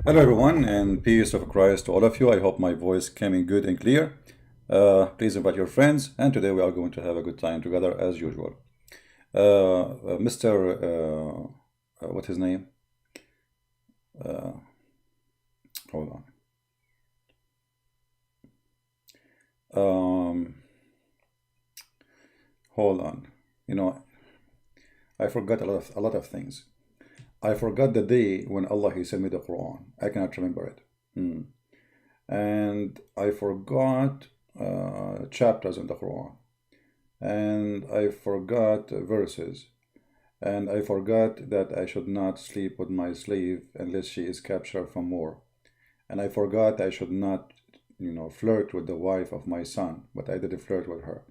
Hello everyone, and peace of Christ to all of you. I hope my voice came in good and clear. Please invite your friends, and today we are going to have a good time together as usual. Mr. What's his name? Uh, Hold on. Um, Hold on. You know, I forgot a lot of things. I forgot the day when Allah He sent me the Quran. I cannot remember it. Hmm. And I forgot chapters in the Quran, and I forgot verses, and I forgot that I should not sleep with my slave unless she is captured from war, and I forgot I should not, flirt with the wife of my son, but I did flirt with her,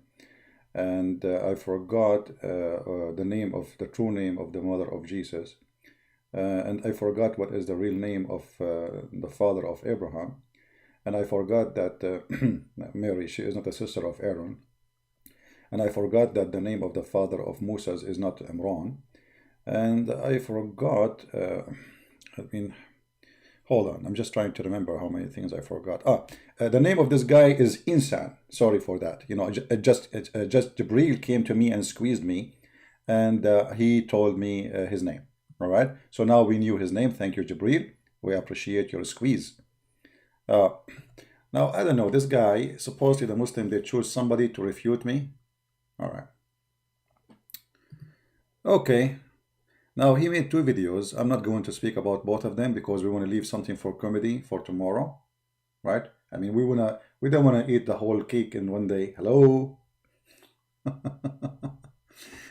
and I forgot the name of the true name of the mother of Jesus, and I forgot what is the real name of the father of Abraham, and I forgot that Mary, she is not a sister of Aaron, and I forgot that the name of the father of Moses is not Imran, and I forgot, I mean, hold on, I'm just trying to remember how many things I forgot. The name of this guy is Insan. Sorry for that. Just Jibril came to me and squeezed me, and he told me his name. All right, so now we knew his name. Thank you, Jibril. We appreciate your squeeze. Uh, Now, I don't know, this guy, supposedly the Muslim, they choose somebody to refute me. All right. Okay. Now, he made two videos. I'm not going to speak about both of them because we want to leave something for comedy for tomorrow, right? I mean, we don't want to eat the whole cake in one day. Hello?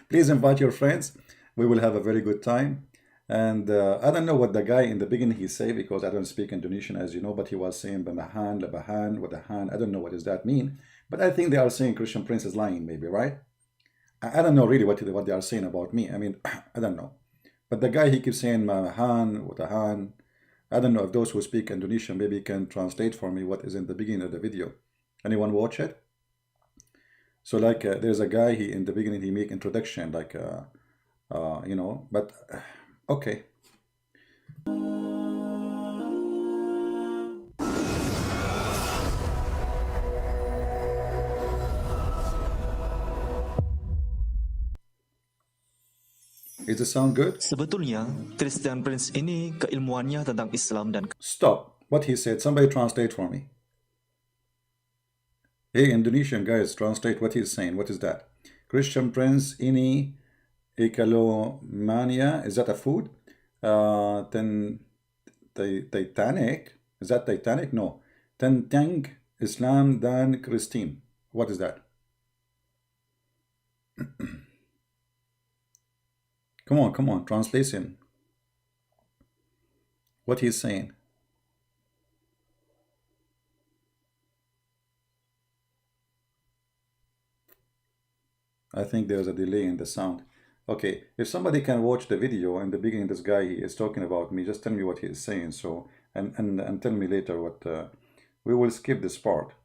Please invite your friends. We will have a very good time. And I don't know what the guy in the beginning he said because I don't speak Indonesian, as you know, but he was saying "bamahan, labahan," with a hand. I don't know what does that mean, but I think they are saying Christian Prince is lying, maybe, right? I don't know really what they are saying about me. I mean, I don't know. But the guy he keeps saying "mamahan," with a hand. I don't know if those who speak Indonesian maybe can translate for me what is in the beginning of the video. Anyone watch it? So like, there's a guy he in the beginning he make introduction like, but okay. Is the sound good? Sebetulnya, Christian Prince ini keilmuannya tentang Islam dan Stop. What he said. Somebody translate for me. Hey, Indonesian guys, translate what he's saying. What is that? Christian Prince ini ekalomania. Is that a food? Then Titanic. Is that Titanic? No. Tentang Islam dan Christine. What is that? Come on. Translation. What he's saying. I think there's a delay in the sound. Okay, if somebody can watch the video in the beginning, this guy is talking about me. Just tell me what he is saying. So and tell me later what. We will skip this part.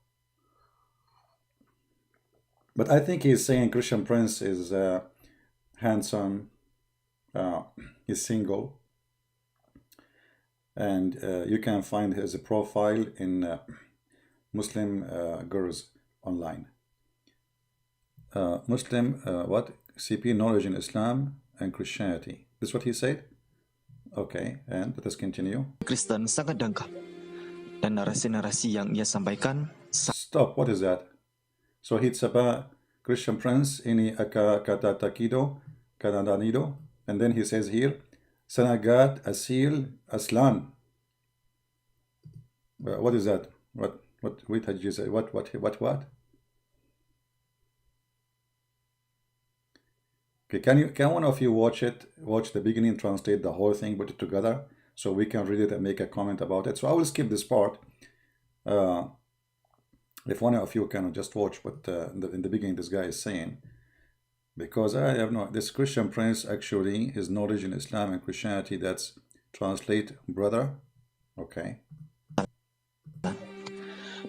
But I think he's saying Christian Prince is handsome. He's single, and you can find his profile in Muslim girls online. Muslim, what? CP, knowledge in Islam and Christianity. This is what he said? Okay, and let us continue. Kristen sangat dangkal. Dan narasi-narasi yang ia sampaikan Stop, what is that? So it's about Christian Prince ini kata takido, kanadanido, and then he says here, Sanagat Asil Aslan. What is that? What did you say? What? Okay, can one of you watch the beginning, translate the whole thing, put it together, so we can read it and make a comment about it. So I will skip this part. If one of you can just watch what in the beginning this guy is saying, because I have no, this Christian Prince actually, his knowledge in Islam and Christianity, that's translate brother. Okay.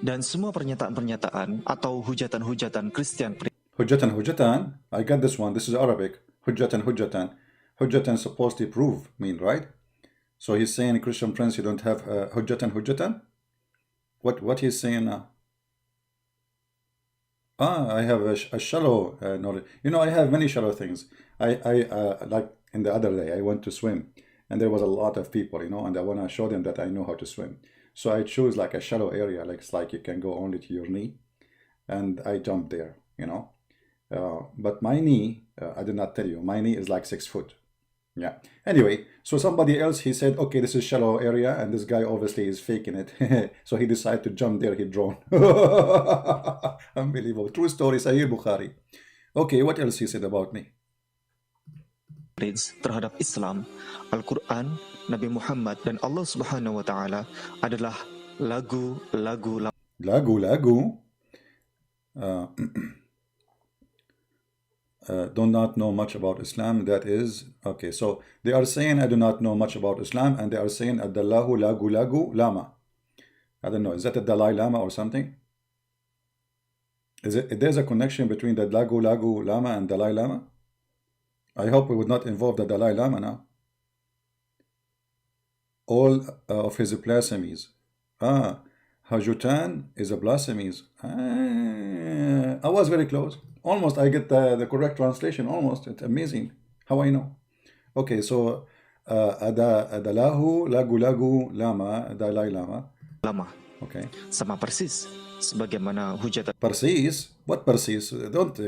dan semua pernyataan-pernyataan atau hujatan-hujatan Christian Prince Hujatan, I got this one. This is Arabic. Hujatan. Hujatan supposed to prove, mean, right? So he's saying, Christian Prince, you don't have hujjatan. What he's saying now? I have a shallow knowledge. You know, I have many shallow things. I like in the other day, I went to swim, and there was a lot of people, you know, and I want to show them that I know how to swim. So I choose like a shallow area, like it's like you can go only to your knee, and I jumped there, you know. But my knee, I did not tell you, my knee is like 6 foot. Yeah. Anyway, so somebody else, he said, okay, this is shallow area, and this guy obviously is faking it. So he decided to jump there, he drowned. Unbelievable. True story, Sahih Bukhari. Okay, what else he said about me? Terhadap Islam, Al-Quran, Nabi Muhammad, dan Allah Subhanahu wa Ta'ala adalah lagu-lagu. Do not know much about Islam. That is okay. So they are saying I do not know much about Islam, and they are saying Adallahu lagu lama. I don't know. Is that a Dalai Lama or something? Is it? There's a connection between the lagu lama and Dalai Lama. I hope it would not involve the Dalai Lama now. All of his blasphemies. Hajutan is a blasphemies. I was very close. Almost I get the correct translation. Almost. It's amazing how I know. Okay, so adalahu lagu lama Dalai Lama. Okay. Sama persis sebagaimana hujatan. Persis? What persis?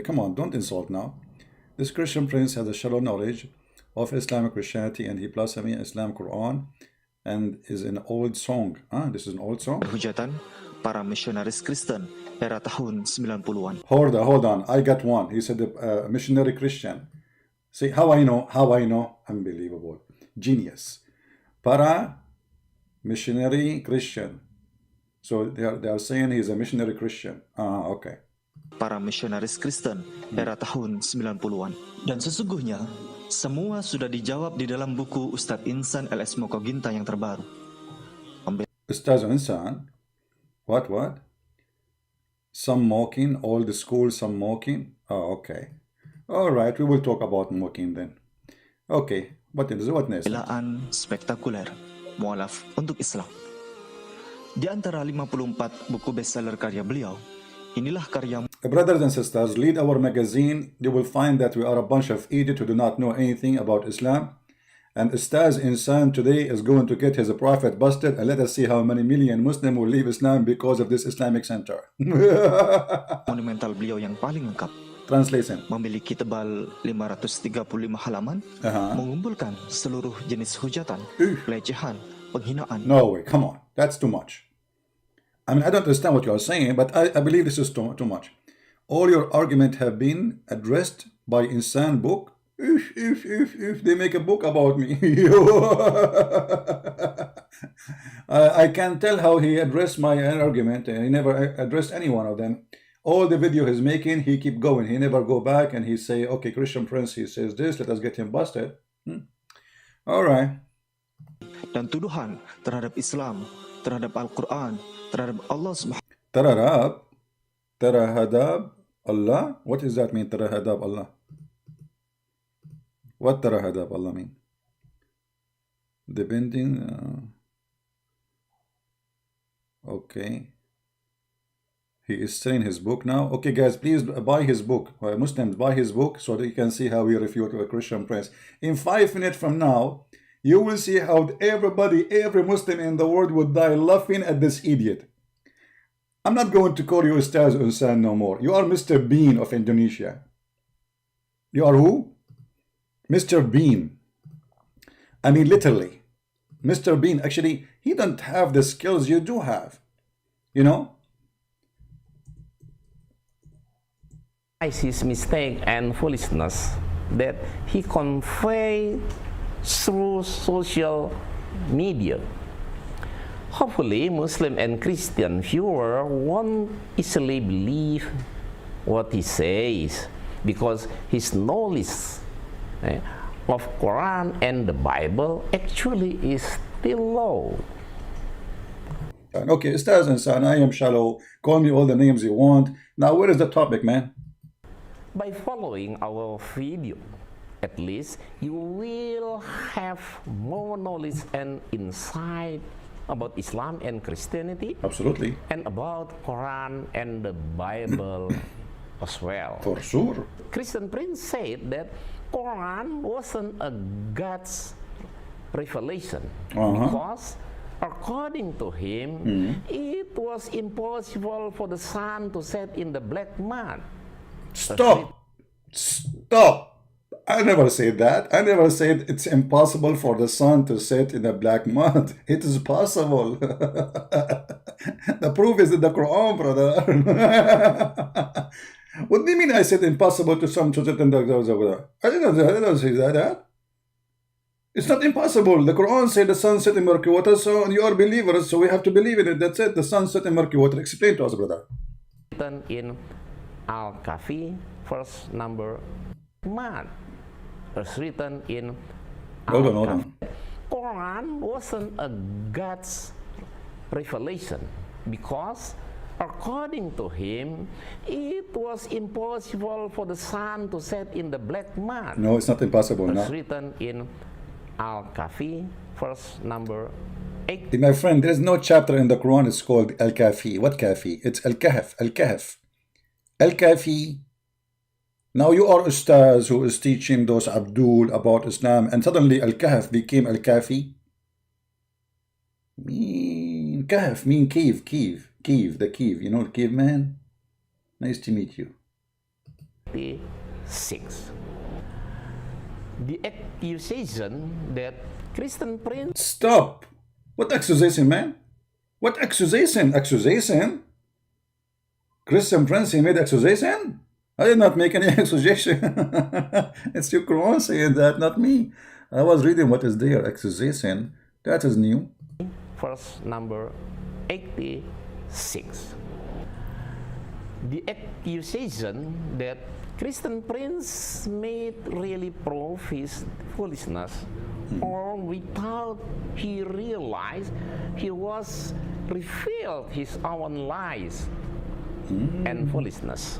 Come on, don't insult now. This Christian Prince has a shallow knowledge of Islamic Christianity, and he blasphemes Islam Quran and is an old song. This is an old song? Hujatan para misionaris Kristen era tahun 90-an. Hold on. I got one. He said missionary Christian. See how I know? Unbelievable. Genius. Para missionary Christian. So they are saying he's a missionary Christian. Okay. Para misionaris Kristen era tahun 90-an. Dan sesungguhnya semua sudah dijawab di dalam buku Ustadz Insan LS Mokoginta yang terbaru. Ustadz Insan? What? Some mocking, all the school, some mocking. Okay. All right, we will talk about mocking then. Okay, what next? Pembelaan spektakuler, mualaf untuk Islam. Di antara 54 buku bestseller karya beliau, inilah karya. Brothers and sisters, read our magazine. You will find that we are a bunch of idiots who do not know anything about Islam. And Ustaz Insan today is going to get his prophet busted, and let us see how many million Muslims will leave Islam because of this Islamic center. Monumental beliau yang paling lengkap. Translation. Memiliki tebal 535 halaman, mengumpulkan seluruh jenis hujatan, pelecehan, penghinaan. No way, come on, that's too much. I mean, I don't understand what you are saying, but I believe this is too much. All your arguments have been addressed by Insan book. If they make a book about me. I can tell how he addressed my argument. He never addressed any one of them. All the video he's making, he keep going. He never go back and he say, okay, Christian Prince, he says this, let us get him busted. All right. Dan tuduhan terhadap Islam, terhadap Al-Quran, terhadap Allah Subhanahu. Terhadap Allah? What does that mean, terhadap Allah? What terhadap Allah mean? Depending. Okay. He is saying his book now. Okay, guys, please buy his book. Muslims, buy his book so that you can see how he refute a Christian Prince. In 5 minutes from now, you will see how every Muslim in the world would die laughing at this idiot. I'm not going to call you Ustaz Insan no more. You are Mr. Bean of Indonesia. You are who? Mr. Bean. I mean, literally. Mr. Bean, actually, he doesn't have the skills you do have. You know? His mistake and foolishness that he convey through social media. Hopefully, Muslim and Christian viewer won't easily believe what he says because his knowledge of Quran and the Bible actually is still low. Okay, Ustaz Insan, I am shallow. Call me all the names you want. Now, where is the topic, man? By following our video at least you will have more knowledge and insight about Islam and Christianity. Absolutely. And about Quran and the Bible as well. For sure. Christian Prince said that Quran wasn't a God's revelation because according to him it was impossible for the sun to set in the black mud. Stop. I never said that. I never said it's impossible for the sun to set in the black mud. It is possible. The proof is in the Quran, brother. What do you mean I said impossible to sun to set in the black? I didn't say that. It's not impossible. The Quran said the sun set in murky water, so you are believers, so we have to believe in it. That's it. The sun set in murky water. Explain to us, brother. Written in Al-Kahfi, verse number 1. It's written in Hold on. Quran wasn't a God's revelation because according to him it was impossible for the sun to set in the black mud. No, it's not impossible. It's No. written in Al-Kahfi, verse number 8. My friend, there is no chapter in the Quran. It's called Al-Kafi. What Kafi? It's Al-Kahf. Al-Kahf. Al-Kafi. Now you are Ustaz who is teaching those Abdul about Islam, and suddenly Al-Kahf became Al-Kafi. Kahf mean cave, the cave. You know the cave man? Nice to meet you. 6. The accusation that Christian Prince Stop. What accusation, man? What accusation? Accusation? Christian Prince, he made accusation? I did not make any accusation. It's your Quran saying that, not me. I was reading what is there. Accusation. That is new. verse number 86. The accusation that Christian Prince made really prove his foolishness, or without he realized he was revealed his own lies and foolishness.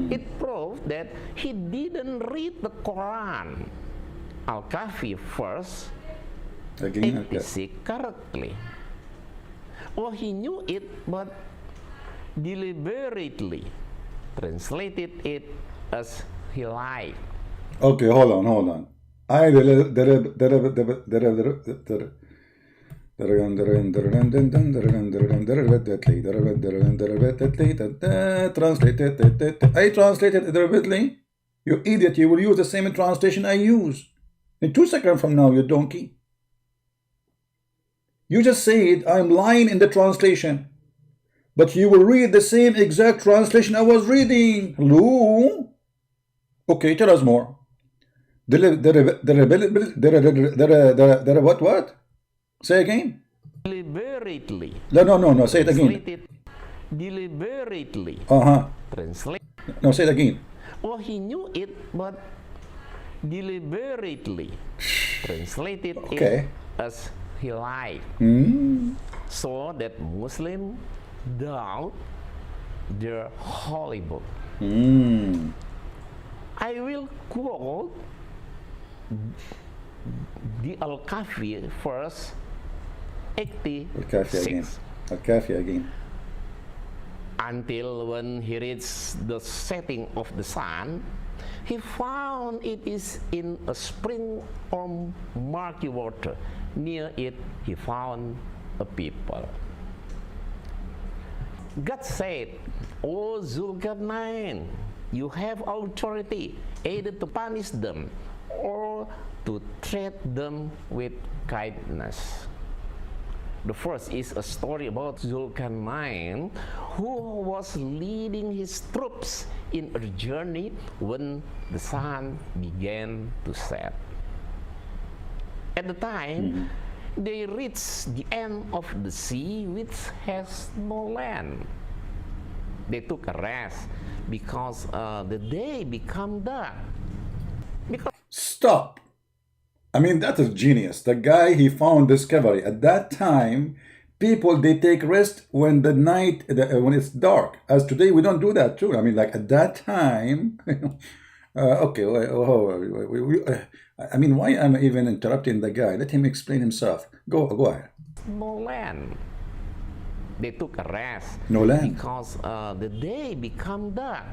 It proved that he didn't read the Quran, Al-Kahfi verse Again, 86 correctly. Or he knew it but deliberately translated it as he liked. okay, hold on. I translated deliberately. You idiot, you will use the same translation I use. In 2 seconds from now, you donkey. You just said I'm lying in the translation, but you will read the same exact translation I was reading. Hello? Okay, tell us more. What? Say again. Deliberately. No. Say it again. Translated deliberately. Translate. No, say it again. Oh, he knew it, but deliberately translated it Okay. as he liked, so that Muslims doubt their holy book. I will quote the Al-Kahfi verse 86. Al-Kafi again. Until when he reached the setting of the sun, he found it is in a spring or murky water. Near it, he found a people. God said, O Zulkarnain, you have authority either to punish them or to treat them with kindness. The first is a story about Zulkarnain, who was leading his troops in a journey when the sun began to set. At the time, they reached the end of the sea, which has no land. They took a rest because the day became dark. Stop. I mean, that is genius. The guy, he found discovery. At that time, people, they take rest when the night, when it's dark. As today, we don't do that too. I mean, like at that time, Okay, I mean, why am I even interrupting the guy? Let him explain himself. Go ahead. No land. They took a rest No land. because the day become dark.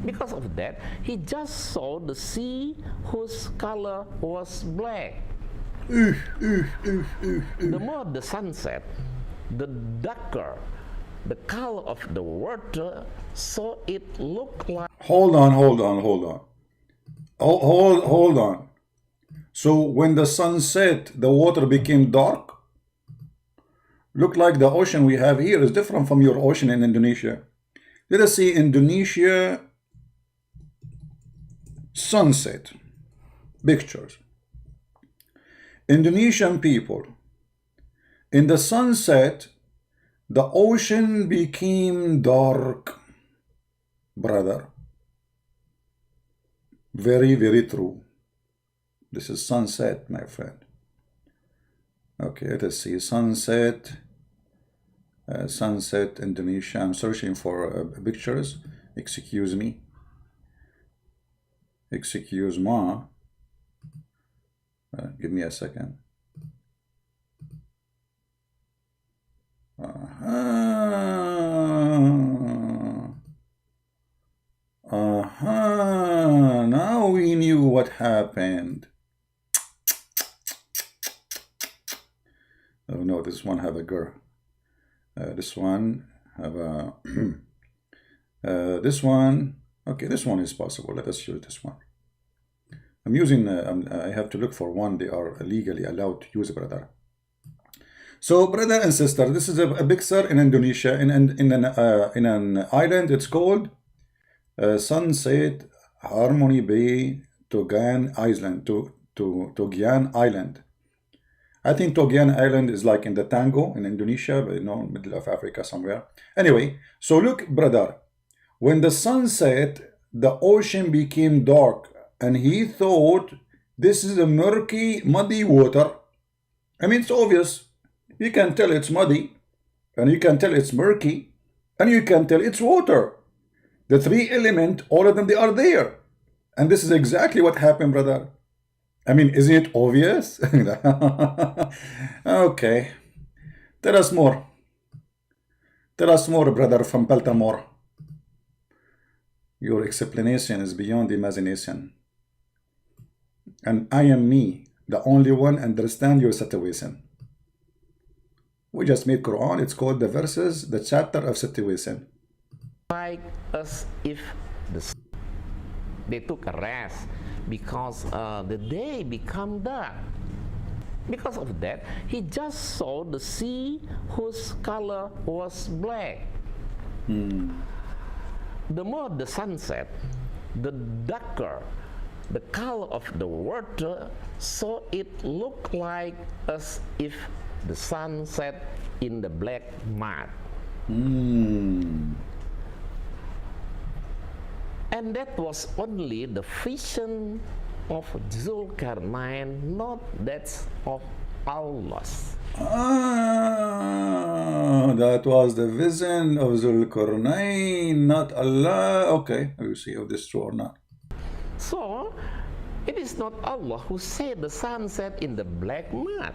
Because of that, he just saw the sea whose color was black. The more the sun set, the darker the color of the water, so it looked like... Hold on. Hold on. So when the sun set, the water became dark? Look like the ocean we have here is different from your ocean in Indonesia. Let us see Indonesia sunset pictures. Indonesian people, in the sunset, the ocean became dark, brother. Very, very true. This is sunset, my friend. Okay, let us see sunset. Sunset Indonesia. I'm searching for pictures. Excuse me. Excuse me. Give me a second. Now we knew what happened. Oh no, this one have a girl. This one have a this one. Okay, this one is possible. Let us use this one. I'm using I have to look for one they are legally allowed to use, brother. So brother and sister, this is a picture in Indonesia in an island. It's called Sunset Harmony Bay, Togan Island. Togian Island. I think Togian Island is like in the Tango in Indonesia, but middle of Africa somewhere. Anyway, so look, brother, when the sun set, the ocean became dark, and he thought this is a murky, muddy water. I mean, it's obvious. You can tell it's muddy, and you can tell it's murky, and you can tell it's water. The three elements, all of them, they are there. And this is exactly what happened, brother. I mean, isn't it obvious? Okay. Tell us more. Tell us more, brother from Baltimore. Your explanation is beyond imagination. And I am me, the only one understand your situation. We just made Quran. It's called the verses, the chapter of situation. Like as if they took a rest because the day become dark. Because of that, he just saw the sea whose color was black. The more the sun set, the darker the color of the water, so it looked like as if the sun set in the black mud. And that was only the vision of Zulkarnain, not that of Allah's. That was the vision of Zulkarnain, not Allah. Okay, we'll see if this is true or not. So, it is not Allah who said the sun set in the black mud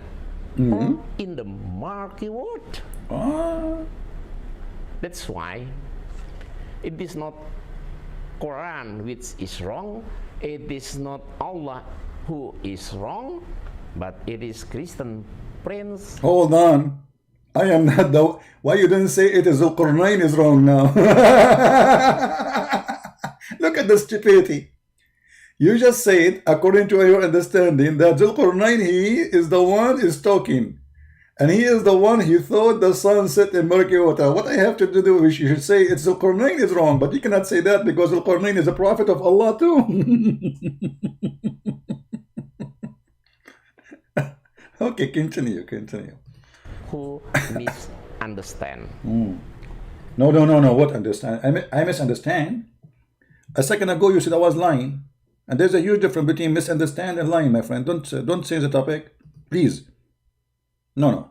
or in the murky water. That's why it is not Quran which is wrong, it is not Allah who is wrong, but it is Christian Prince. Hold on. I am not the... Why you didn't say it is Zulkarnain is wrong now? Look at the stupidity. You just said, according to your understanding, that Zulkarnain, he is the one is talking. And he is the one he thought the sun set in murky water. What I have to do is you should say it's Zulkarnain is wrong, but you cannot say that because Zulkarnain is a prophet of Allah too. Okay, continue. Who misunderstand. No. What understand? I misunderstand. A second ago you said I was lying. And there's a huge difference between misunderstand and lying, my friend. Don't change the topic, please. No.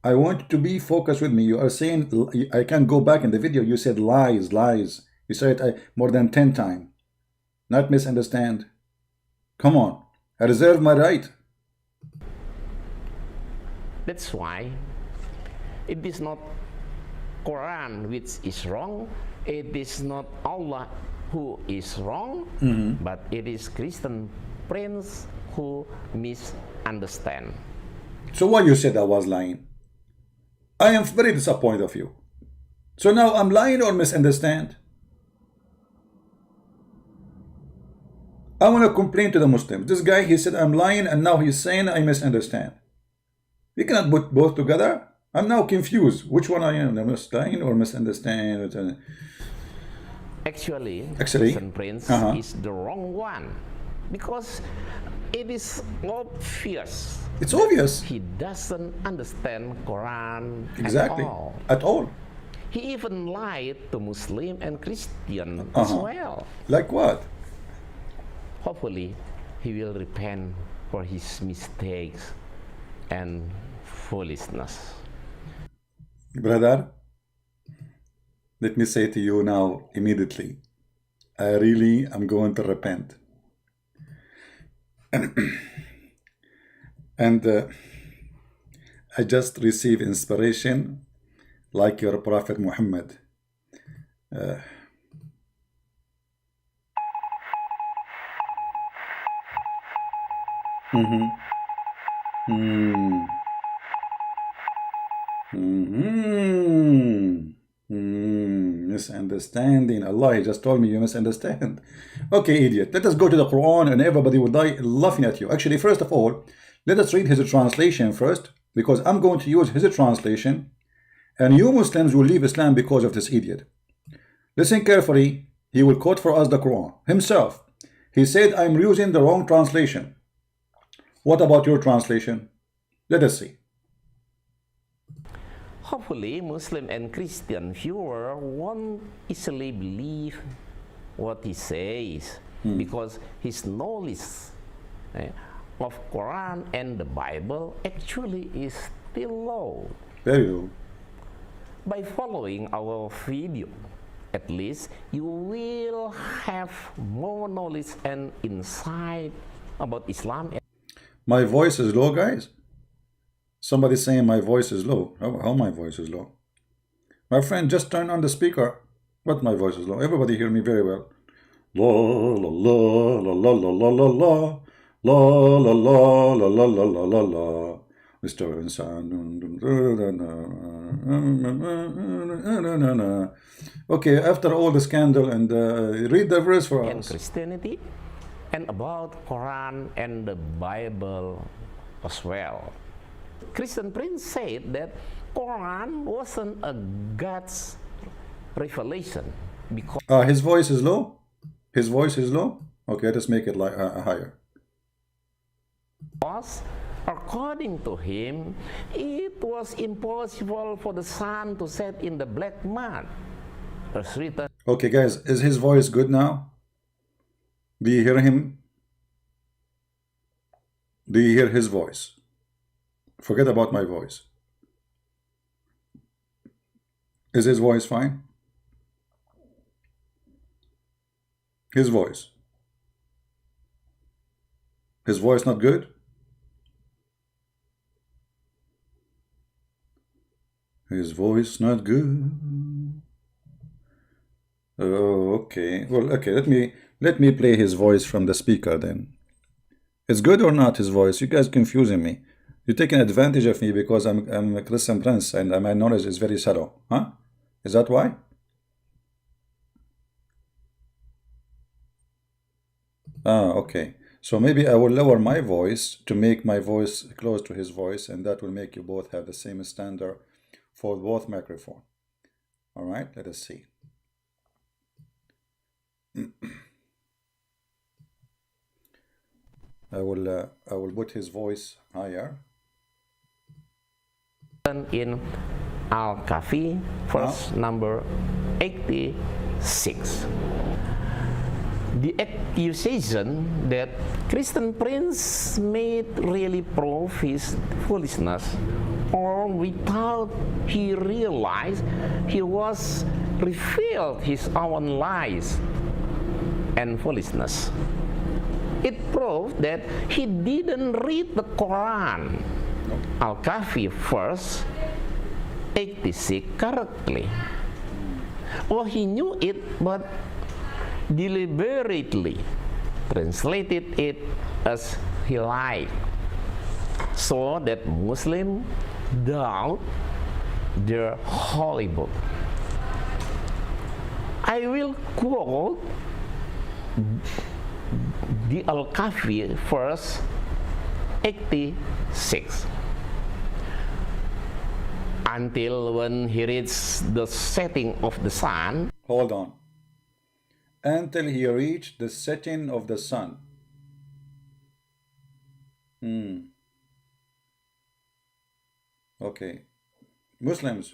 I want to be focused with me. You are saying, I can go back in the video. You said lies. You said it more than 10 times. not misunderstand. Come on, I reserve my right. That's why it is not Quran which is wrong, it is not Allah who is wrong, but it is Christian Prince who misunderstand. So why you said I was lying? I am very disappointed of you. So now I'm lying or misunderstand? I want to complain to the Muslim. This guy, he said I'm lying, and now he's saying I misunderstand. You cannot put both together. I'm now confused. Which one I am? Am I lying or misunderstand? Actually, Actually, Christian Prince is the wrong one, because it is obvious. It's obvious. He doesn't understand Quran Exactly. at all. At all. He even lied to Muslim and Christian as well. Like what? Hopefully, he will repent for his mistakes and foolishness. Brother, let me say to you now immediately, I really am going to repent. And I just received inspiration like your Prophet Muhammad. Misunderstanding. Allah, he just told me you misunderstand. Okay, idiot. Let us go to the Quran and everybody will die laughing at you. Actually, first of all, let us read his translation first, because I'm going to use his translation, and you Muslims will leave Islam because of this idiot. Listen carefully. He will quote for us the Quran himself. He said, I'm using the wrong translation. What about your translation? Let us see. Hopefully, Muslim and Christian viewer won't easily believe what he says, because his knowledge of Quran and the Bible actually is still low. Very low. By following our video, at least you will have more knowledge and insight about Islam. My voice is low, guys. Somebody saying my voice is low. How my voice is low? My friend, just turn on the speaker. But my voice is low. Everybody hear me very well. La la la la la la la la la la la la la la la la la. Mr. Insan. Okay, after all the scandal, and read the verse for And us. Christianity, and about Quran and the Bible as well. Christian Prince said that Quran wasn't a God's revelation because His voice is low. His voice is low. Okay, let's make it like higher. according to him, it was impossible for the sun to set in the black mud, as written. Okay, guys, is his voice good now? Do you hear him? Do you hear his voice? Forget about my voice. Is his voice fine? His voice. His voice not good? His voice not good. Oh, okay. Well, okay, let me play his voice from the speaker then. It's good or not, his voice? You guys confusing me. You're taking advantage of me because I'm a Christian Prince and my knowledge is very shallow. Huh? Is that why? Okay. So maybe I will lower my voice to make my voice close to his voice, and that will make you both have the same standard for both microphones. All right, let us see. I will put his voice higher. In Al-Kahfi, verse number 86. The accusation that Christian Prince made really prove his foolishness, or without he realized he was revealed his own lies. and foolishness. It proved that he didn't read the Quran, Al-Kahfi verse 86 correctly. Or he knew it but deliberately translated it as he liked, so that Muslims doubt their holy book. I will quote the Al-Kahfi verse 86. Until when he reached the setting of the sun. Hold on. Until he reached the setting of the sun. Okay. Muslims,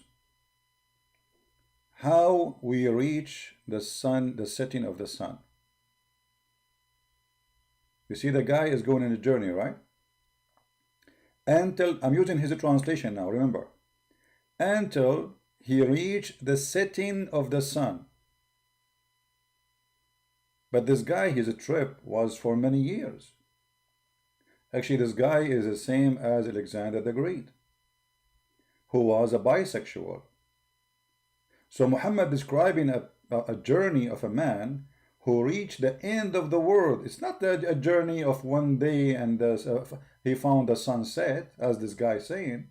how we reach the sun, the setting of the sun? You see, the guy is going on a journey, right? Until, I'm using his translation now, remember. Until he reached the setting of the sun. But this guy, his trip was for many years. Actually, this guy is the same as Alexander the Great, who was a bisexual. So Muhammad describing a journey of a man who reached the end of the world. It's not a journey of one day and he found the sunset, as this guy saying.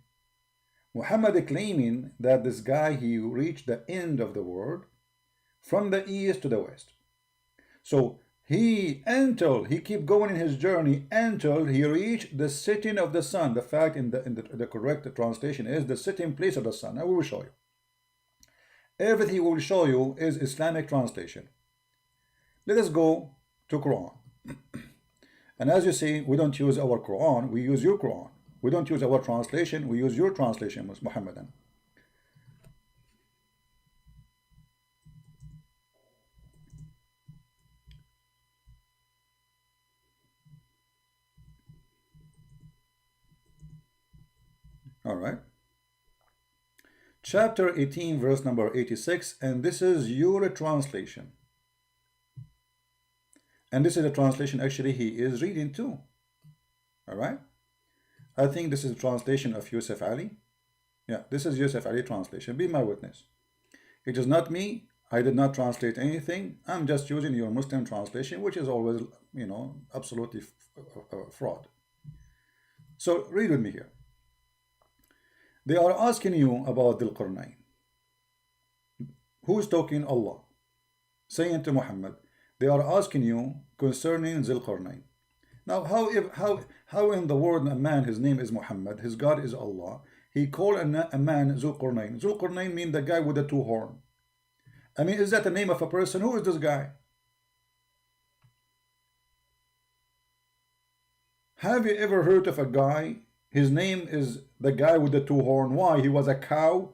Muhammad claiming that this guy, he reached the end of the world from the east to the west. So until he keep going in his journey until he reached the setting of the sun. The fact in the correct translation is the setting place of the sun. I will show you. Everything we will show you is Islamic translation. Let us go to Quran. And as you see, we don't use our Quran, we use your Quran. We don't use our translation, we use your translation, Muhammadan. All right. Chapter 18, verse number 86, and this is your translation. And this is a translation actually he is reading too. All right. I think this is a translation of Yusuf Ali. Yeah, this is Yusuf Ali translation. Be my witness. It is not me. I did not translate anything. I'm just using your Muslim translation, which is always, you know, absolutely fraud. So read with me here. They are asking you about Dhul Qarnayn. Who is talking? Allah. Saying to Muhammad, they are asking you concerning Dhul Qarnayn. Now, how in the world a man, his name is Muhammad, his God is Allah, he called a man Dhul Qarnayn. Dhul Qarnayn means the guy with the two horns. I mean, is that the name of a person? Who is this guy? Have you ever heard of a guy? His name is the guy with the two horns. Why? He was a cow?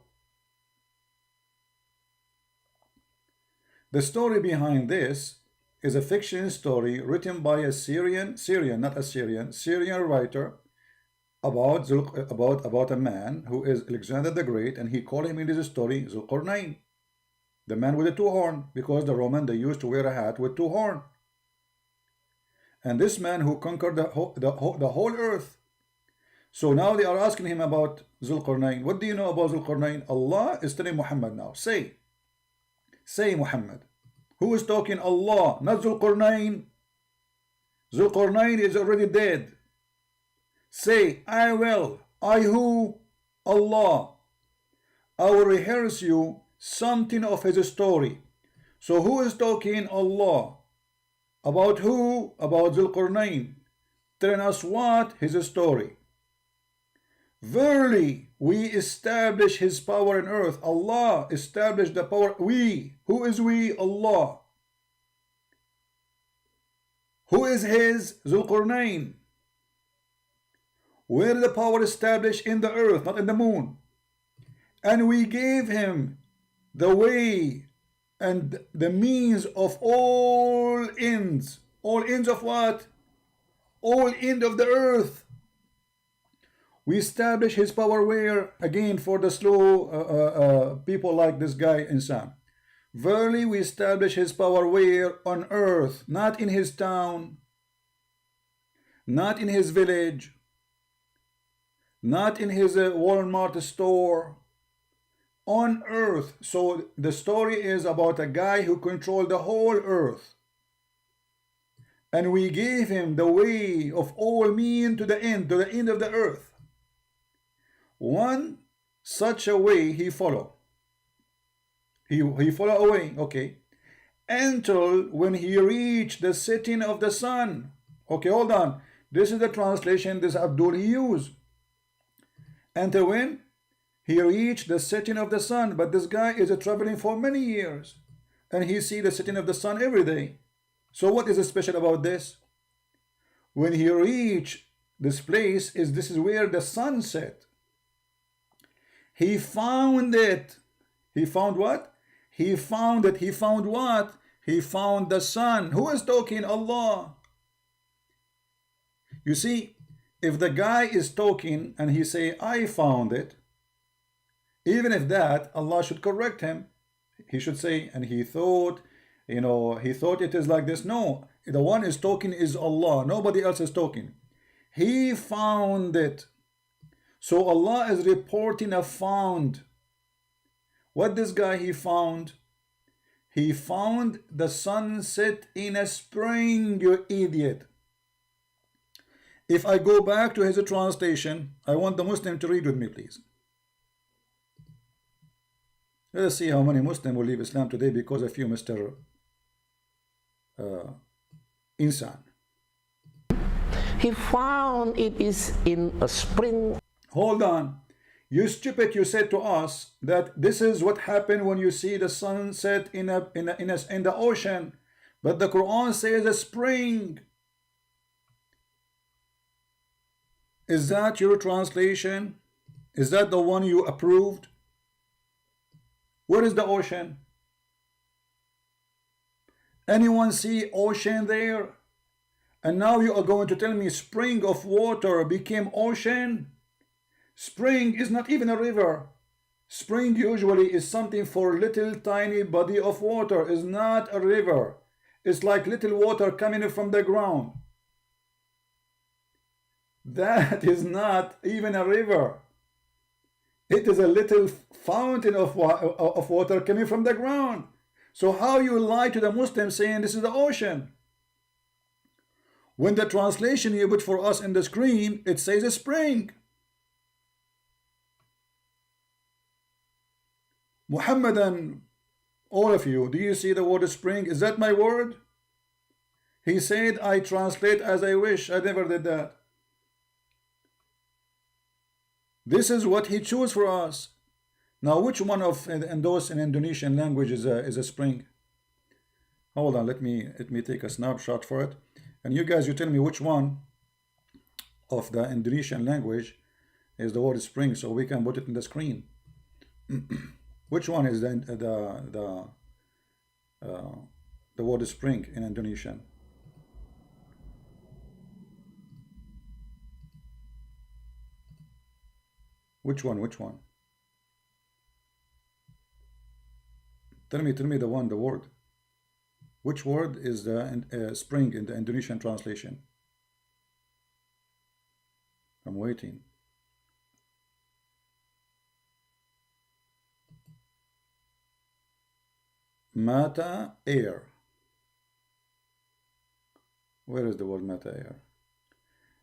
The story behind this is a fiction story written by a Syrian writer about a man who is Alexander the Great, and he called him in this story Dhul Qarnayn, the man with the two horns, because the Roman, they used to wear a hat with two horns. And this man who conquered the whole earth. So now they are asking him about Dhul Qarnayn. What do you know about Dhul Qarnayn? Allah is telling Muhammad now. Say Muhammad. Who is talking? Allah, not Dhul Qarnayn. Dhul Qarnayn is already dead. Say, I will. I who? Allah. I will rehearse you something of his story. So who is talking? Allah. About who? About Dhul Qarnayn. Telling us what? His story. Verily, we establish his power in earth. Allah established the power. We. Who is we? Allah. Who is his? Dhul Qarnayn. Where the power established? In the earth, not in the moon. And we gave him the way and the means of all ends. All ends of what? All end of the earth. We establish his power where? Again, for the slow people like this guy, Insan. Verily we establish his power where? On earth, not in his town, not in his village, not in his Walmart store, on earth. So the story is about a guy who controlled the whole earth. And we gave him the way of all men to the end of the earth. One such a way he follow. He follow away, okay, until when he reached the setting of the sun. Okay, hold on. This is the translation this Abdul he used. Until when? He reached the setting of the sun. But this guy is traveling for many years, and he see the setting of the sun every day. So what is special about this? When he reached this place, this is where the sun set. He found it. He found what? He found it. He found what? He found the sun. Who is talking? Allah. You see, if the guy is talking and he say, I found it, even if that, Allah should correct him. He should say, and he thought, he thought it is like this. No, the one is talking is Allah. Nobody else is talking. He found it. So Allah is reporting a found. What this guy he found? He found the sunset in a spring, you idiot. If I go back to his translation, I want the Muslim to read with me, please. Let us see how many Muslims will leave Islam today because of you, Mr. Insan. He found it is in a spring. Hold on. You stupid, you said to us that this is what happened when you see the sunset in the ocean. But the Quran says a spring. Is that your translation? Is that the one you approved? Where is the ocean? Anyone see ocean there? And now you are going to tell me spring of water became ocean? Spring is not even a river. Spring usually is something for little tiny body of water. It's not a river. It's like little water coming from the ground. That is not even a river. It is a little fountain of water coming from the ground. So how you lie to the Muslims saying this is the ocean? When the translation you put for us in the screen, it says a spring. Muhammadan, all of you, do you see the word spring? Is that my word? He said, I translate as I wish. I never did that. This is what he chose for us. Now, which one of those in Indonesian language is a spring? Hold on, let me take a snapshot for it. And you guys, you tell me which one of the Indonesian language is the word spring, so we can put it in the screen. Which one is the word spring in Indonesian? Which one? Which one? Tell me the word. Which word is the spring in the Indonesian translation? I'm waiting. Mata air. Where is the word mata air?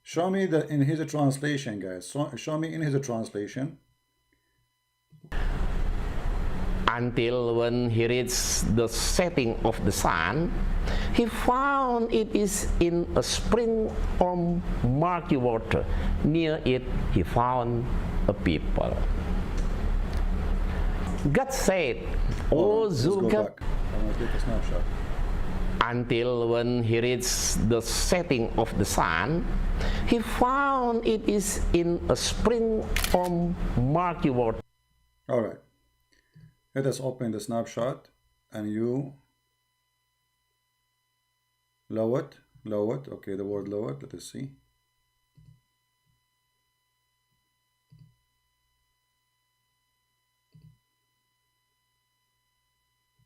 Show me in his translation, guys. Show me in his translation. Until when he reached the setting of the sun, he found it is in a spring of murky water. Near it, he found a people. God said, O Zulkifli, until when he reached the setting of the sun, he found it is in a spring of murky water. All right. Let us open the snapshot and you lower it. Okay, the word lower it. Let us see.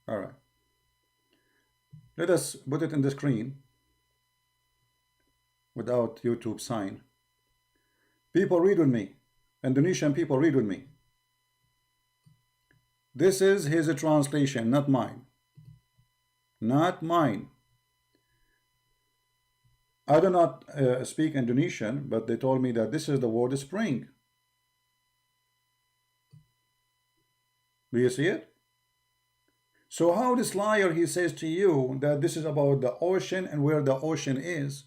All right. Let us put it in the screen without YouTube sign. People read with me. Indonesian people read with me. This is his translation, not mine. Not mine. I do not speak Indonesian, but they told me that this is the word spring. Do you see it? So how this liar, he says to you that this is about the ocean and where the ocean is.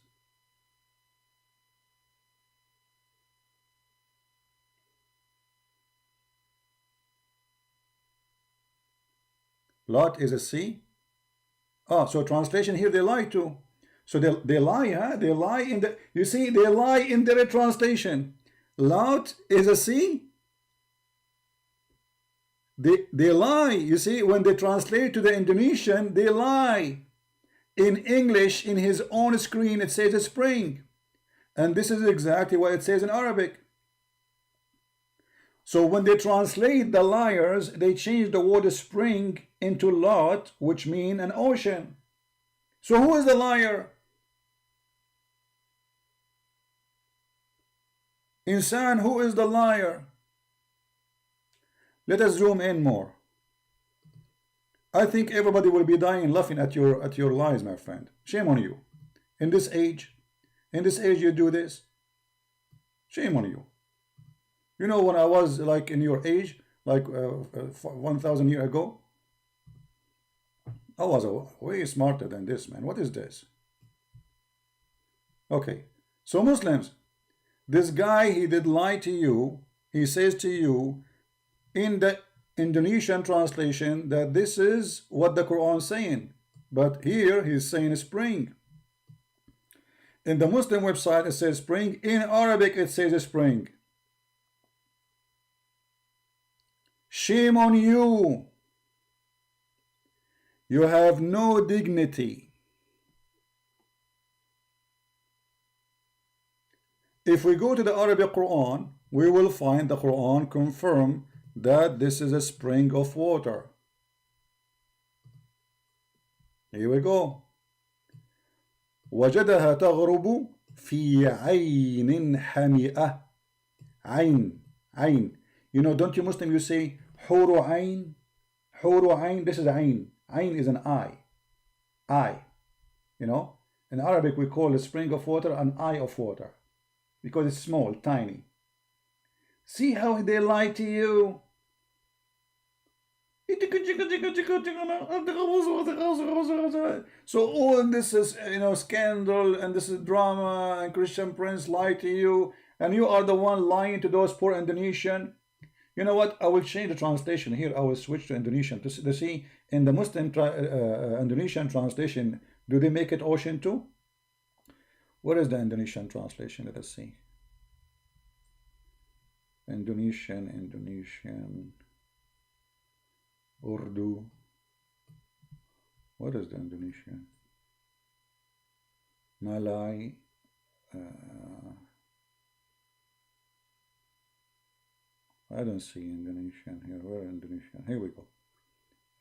Lot is a sea. Oh, so translation here, they lie too. So they lie, huh? They lie in the, you see, they lie in their translation. Lot is a sea. They lie, you see, when they translate to the Indonesian, they lie. In English, in his own screen, it says a spring. And this is exactly what it says in Arabic. So when they translate, the liars, they change the word spring into lot, which mean an ocean. So who is the liar? Insan, who is the liar? Let us zoom in more. I think everybody will be dying laughing at your lies, my friend. Shame on you. In this age you do this. Shame on you. You know, when I was like in your age, like 1,000 years ago, I was way smarter than this, man. What is this? Okay, so Muslims, this guy, he did lie to you. He says to you in the Indonesian translation that this is what the Quran is saying, but here he's saying spring. In the Muslim website it says spring. In Arabic it says spring. Shame on you. You have no dignity. If we go to the Arabic Quran, we will find the Quran confirm that this is a spring of water. Here we go. وجدها تغرب في عين حمئة. عين. You know, don't you Muslim, you say حور عين. حور عين, this is عين. Ain is an eye. Eye. You know, in Arabic we call a spring of water an eye of water because it's small, tiny. See how they lie to you. So all this is, you know, scandal, and this is drama, and Christian Prince lie to you, and you are the one lying to those poor Indonesian. You know what? I will change the translation here. I will switch to Indonesian to see in the Muslim Indonesian translation. Do they make it ocean too? What is the Indonesian translation? Let us see. Indonesian, Urdu. What is the Indonesian? Malay. I don't see Indonesian here. Where Indonesian? Here we go.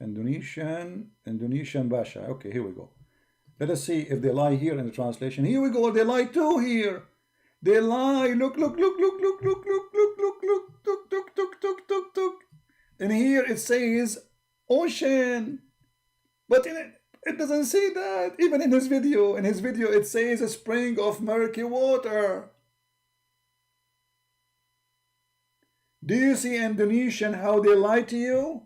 Indonesian Basha. Okay, here we go. Let us see if they lie here in the translation. Here we go. They lie too here. They lie. Look. And here it says ocean. But it doesn't say that. Even in his video. In his video it says a spring of murky water. Do you see Indonesian how they lie to you?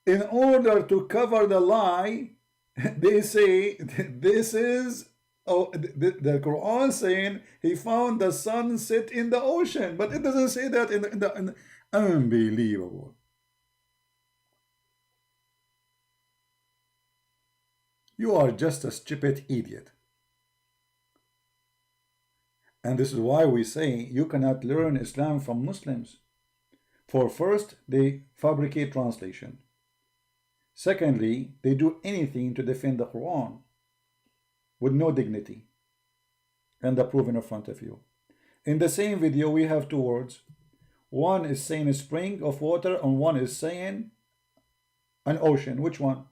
In order to cover the lie, they say this is the Quran saying he found the sun set in the ocean, but it doesn't say that in the unbelievable. You are just a stupid idiot. And this is why we say you cannot learn Islam from Muslims. For first, they fabricate translation. Secondly, they do anything to defend the Quran with no dignity. And the proof in front of you. In the same video, we have two words. One is saying a spring of water, and one is saying an ocean. Which one?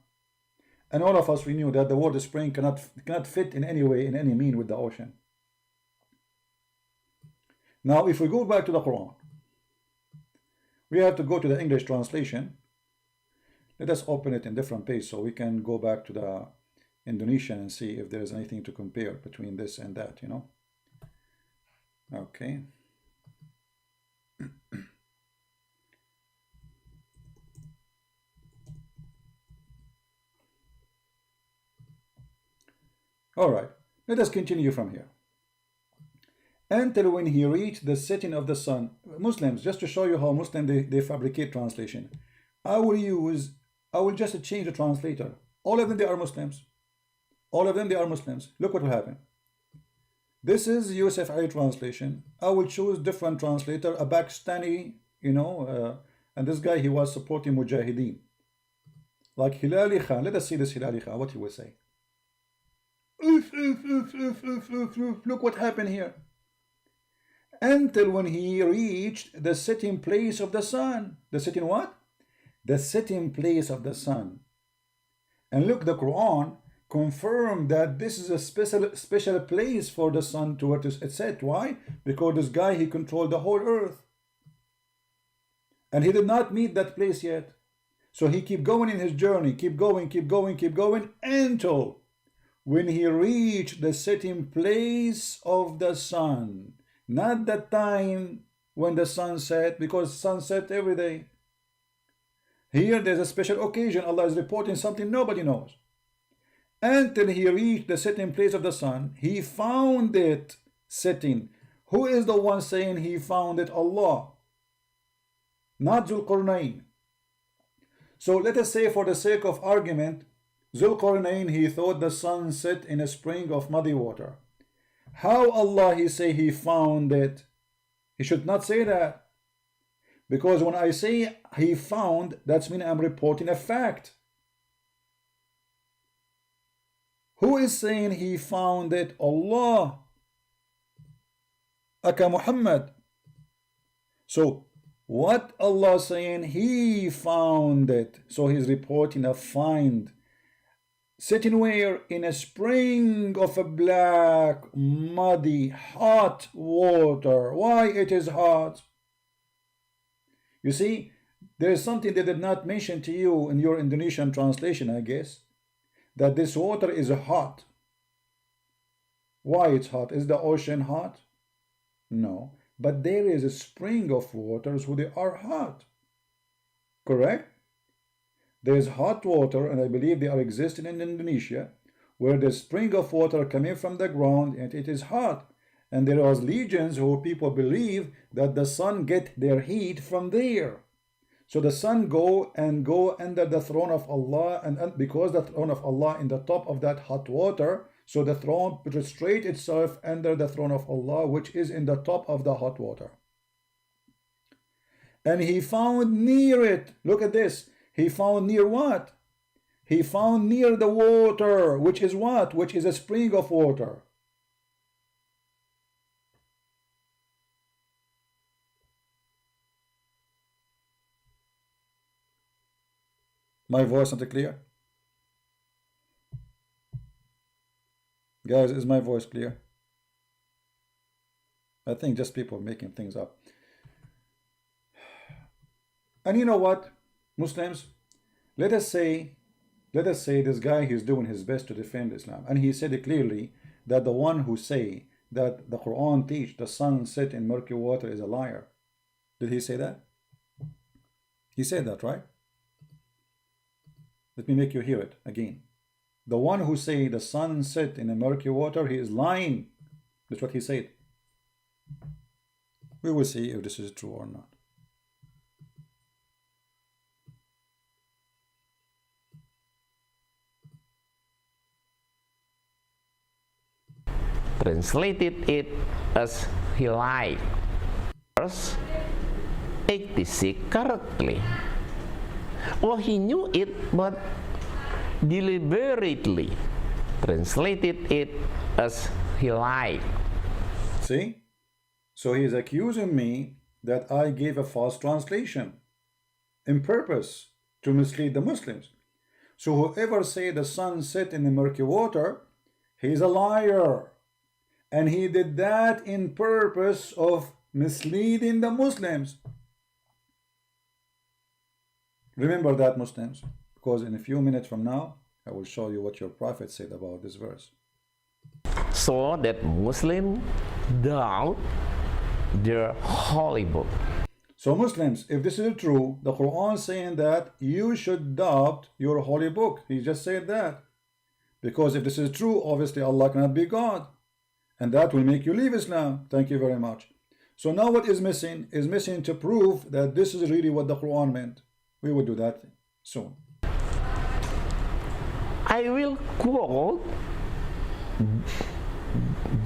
And all of us, we knew that the word spring cannot fit in any way, in any mean with the ocean. Now, if we go back to the Quran, we have to go to the English translation. Let us open it in different page so we can go back to the Indonesian and see if there is anything to compare between this and that, you know. Okay. All right, let us continue from here. Until when he reached the setting of the sun. Muslims, just to show you how Muslims they fabricate translation. I will just change the translator. All of them, they are Muslims. All of them, they are Muslims. Look what will happen. This is Yusuf Ali translation. I will choose different translator, a Pakistani, you know, and this guy, he was supporting Mujahideen. Like Hilali Khan. Let us see this Hilali Khan, what he will say. Look what happened here. Until when he reached the setting place of the sun. The setting what? The setting place of the sun. And look, the Quran confirmed that this is a special place for the sun to what is set. Why? Because this guy, he controlled the whole earth. And he did not meet that place yet. So he keep going in his journey, keep going, until when he reached the setting place of the sun. Not the time when the sun set, because sun set every day. Here there's a special occasion. Allah is reporting something nobody knows. Until he reached the setting place of the sun, he found it setting. Who is the one saying he found it? Allah. Not Zulqarnain. So let us say, for the sake of argument, Zulqarnain, he thought the sun set in a spring of muddy water. How Allah he say he found it? He should not say that. Because when I say he found, that's mean I'm reporting a fact. Who is saying he found it? Allah. Aka Muhammad. So what Allah saying? He found it. So he's reporting a find. Sitting where? In a spring of a black, muddy, hot water. Why it is hot? You see, there is something they did not mention to you in your Indonesian translation, I guess, that this water is hot. Why it's hot? Is the ocean hot? No, but there is a spring of waters who they are hot. Correct? There is hot water, and I believe they are existing in Indonesia, where the spring of water coming from the ground and it is hot. And there are legions who people believe that the sun get their heat from there. So the sun go under the throne of Allah, and because the throne of Allah in the top of that hot water, so the throne prostrate itself under the throne of Allah, which is in the top of the hot water. And he found near it, look at this, he found near what? He found near the water, which is what? Which is a spring of water. My voice not clear? Guys, is my voice clear? I think just people making things up. And you know what, Muslims? Let us say this guy, he's doing his best to defend Islam. And he said it clearly that the one who say that the Quran teach the sun set in murky water is a liar. Did he say that? He said that, right? Let me make you hear it again. The one who say the sun set in a murky water, he is lying. That's what he said. We will see if this is true or not. Translated it as he lied. Verse 86 correctly. Oh, he knew it, but deliberately translated it as he lied. See? So he is accusing me that I gave a false translation in purpose to mislead the Muslims. So whoever say the sun set in the murky water, he's a liar. And he did that in purpose of misleading the Muslims. Remember that, Muslims, because in a few minutes from now, I will show you what your prophet said about this verse. So that Muslims doubt their holy book. So Muslims, if this is true, the Quran is saying that you should doubt your holy book. He just said that. Because if this is true, obviously Allah cannot be God. And that will make you leave Islam. Thank you very much. So now what is missing? Is missing to prove that this is really what the Quran meant. We will do that soon. I will quote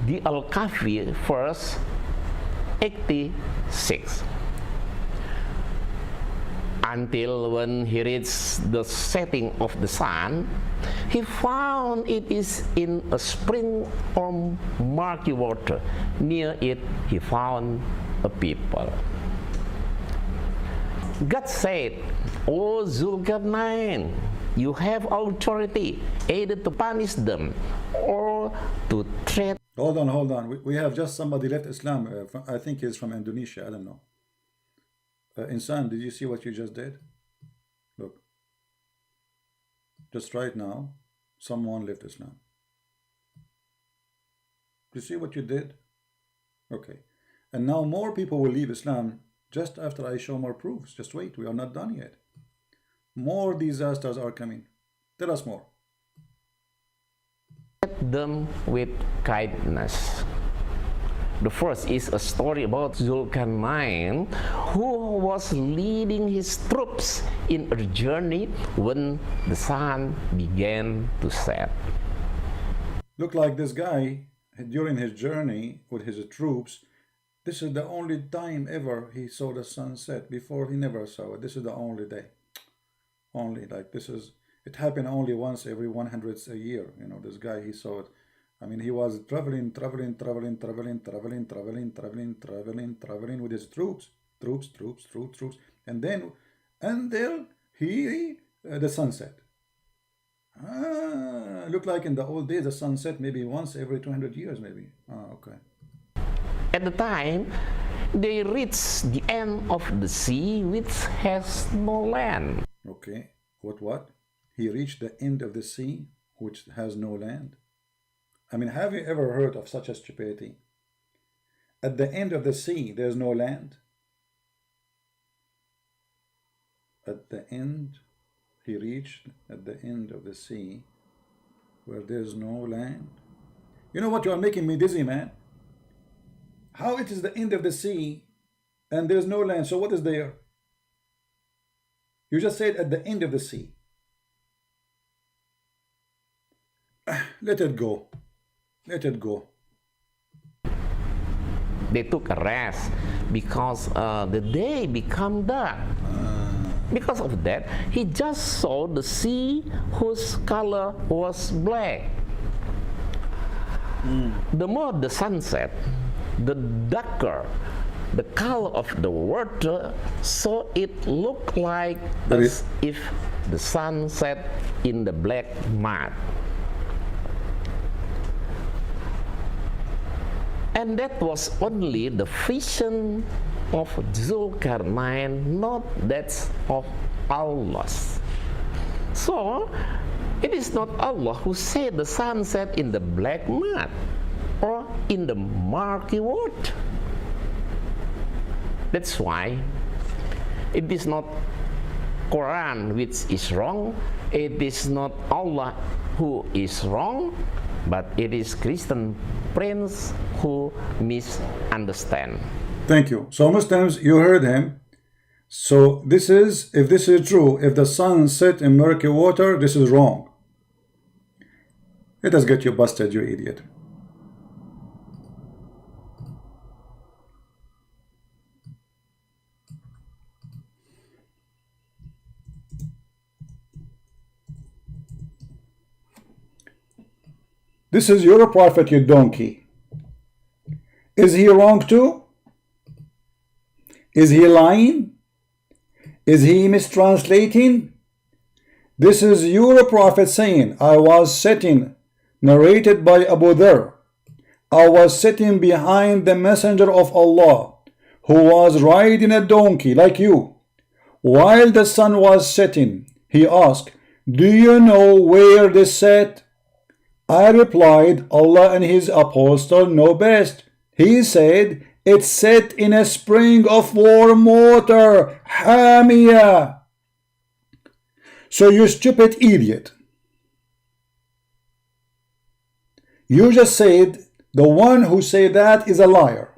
the Al-Kahfi verse 86. Until when he reached the setting of the sun, he found it is in a spring of murky water. Near it he found a people. God said, O Zulkarnain, you have authority either to punish them or to treat. Hold on. We have just somebody left Islam. I think he's from Indonesia. I don't know. Insan, did you see what you just did? Look. Just right now, someone left Islam. You see what you did? Okay. And now more people will leave Islam just after I show more proofs. Just wait, we are not done yet. More disasters are coming. Tell us more. Treat them with kindness. The first is a story about Zulkarnain, who was leading his troops in a journey when the sun began to set. Look like this guy, during his journey with his troops, this is the only time ever he saw the sunset. Before he never saw it. This is the only day. Only, like, this is, it happened only once every 100 a year. You know, this guy, he saw it. I mean, he was traveling with his troops. And then, until the sunset. Look like in the old days, the sunset maybe once every 200 years, maybe. Okay. At the time, they reached the end of the sea, which has no land. Okay. What? He reached the end of the sea, which has no land. I mean, have you ever heard of such a stupidity? At the end of the sea, there's no land. At the end, he reached at the end of the sea, where there's no land. You know what? You are making me dizzy, man. How it is the end of the sea, and there's no land, so what is there? You just said at the end of the sea. Let it go. Let it go. They took a rest because the day became dark. Because of that, he just saw the sea whose color was black. The more the sun set, the darker the color of the water, so it looked like as if the sun set in the black mud. And that was only the vision of Zulkarnain, not that of Allah. So, it is not Allah who said the sun set in the black mud or in the murky water. That's why it is not Quran which is wrong, it is not Allah who is wrong, but it is Christian prince who misunderstand. Thank you. So Muslims, you heard him. So this is, if this is true, if the sun set in murky water, this is wrong. Let us get you busted, you idiot. This is your prophet, you donkey. Is he wrong too? Is he lying? Is he mistranslating? This is your prophet saying, I was sitting, narrated by Abu Dharr, I was sitting behind the messenger of Allah, who was riding a donkey like you. While the sun was setting, he asked, do you know where this set? I replied, Allah and his apostle know best. He said, it's set in a spring of warm water, Hamia. So you stupid idiot. You just said the one who say that is a liar.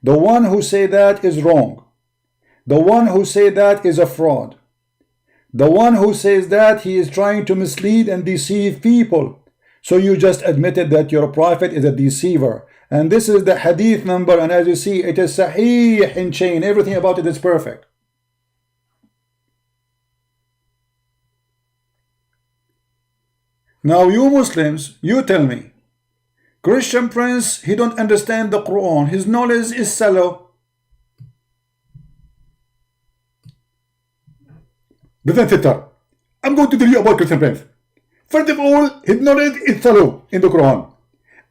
The one who say that is wrong. The one who say that is a fraud. The one who says that he is trying to mislead and deceive people. So you just admitted that your prophet is a deceiver. And this is the hadith number, and as you see, it is sahih in chain. Everything about it is perfect. Now you Muslims, you tell me, Christian Prince, he don't understand the Quran. His knowledge is shallow. I'm going to tell you about Christian Prince. First of all, his knowledge is shallow in the Quran.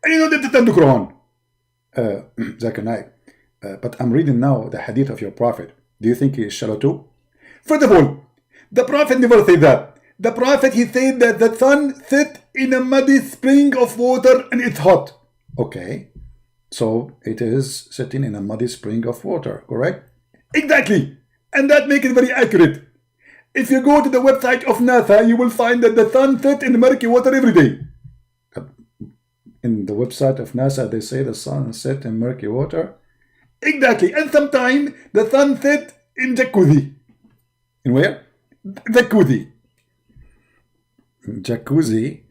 And you don't understand the Quran. Zakir Naik, but I'm reading now the hadith of your prophet. Do you think he is shallow too? First of all, the prophet never said that. The prophet, he said that the sun sets in a muddy spring of water and it's hot. Okay, so it is sitting in a muddy spring of water, correct? Exactly, and that makes it very accurate. If you go to the website of NASA, you will find that the sun sets in murky water every day. In the website of NASA, they say the sun sets in murky water. Exactly, and sometimes the sun sets in jacuzzi. In where? Jacuzzi. Jacuzzi.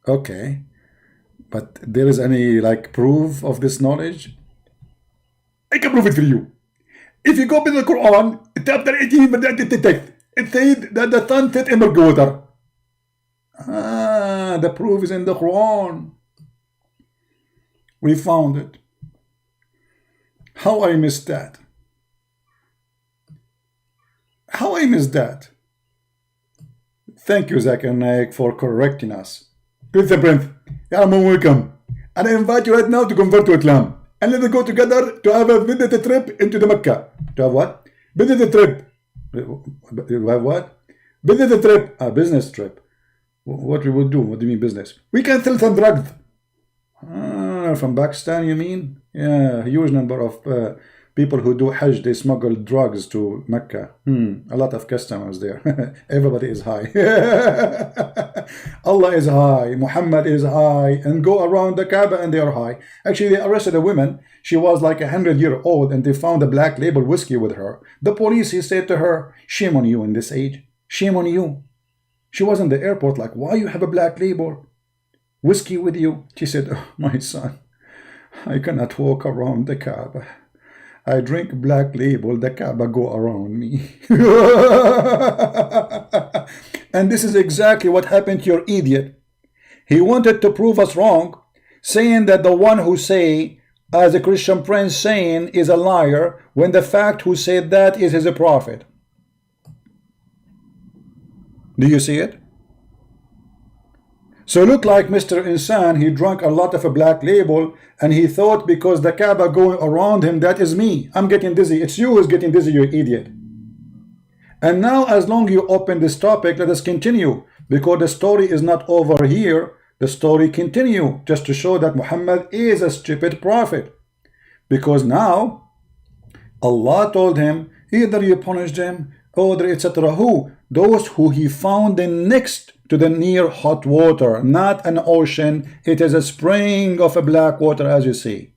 Okay, but there is any like proof of this knowledge? I can prove it for you. If you go to the Quran, chapter 18, it says that the sun sets in murky water. Ah, the proof is in the Quran. We found it. How I missed that? How I missed that? Thank you, Zakir Naik, for correcting us. Christian Prince, you are welcome. And I invite you right now to convert to Islam. And let's go together to have a visit trip into the Mecca. To have what? Visit trip. You have what? Visit trip. A business trip. What we would do? What do you mean business? We can sell some drugs. From Pakistan, you mean? Yeah, a huge number of people who do Hajj, they smuggle drugs to Mecca. A lot of customers there. Everybody is high. Allah is high, Muhammad is high, and go around the Kaaba and they are high. Actually, they arrested a woman. She was like 100-year-old and they found a black label whiskey with her. The police, he said to her, shame on you in this age. Shame on you. She was in the airport like, why you have a black label whiskey with you? She said, oh, my son, I cannot walk around the Kaaba. I drink black label, the Kaaba go around me. And this is exactly what happened to your idiot. He wanted to prove us wrong, saying that the one who say, as a Christian Prince saying, is a liar, when the fact who said that is his prophet. Do you see it? So look like Mr. Insan, he drank a lot of a black label and he thought because the Kaaba going around him, that is me. I'm getting dizzy. It's you who's getting dizzy, you idiot. And now as long you open this topic, let us continue, because the story is not over here. The story continue just to show that Muhammad is a stupid prophet. Because now Allah told him, either you punish them or etc. Who? Those who he found next to the near hot water, not an ocean. It is a spring of a black water, as you see.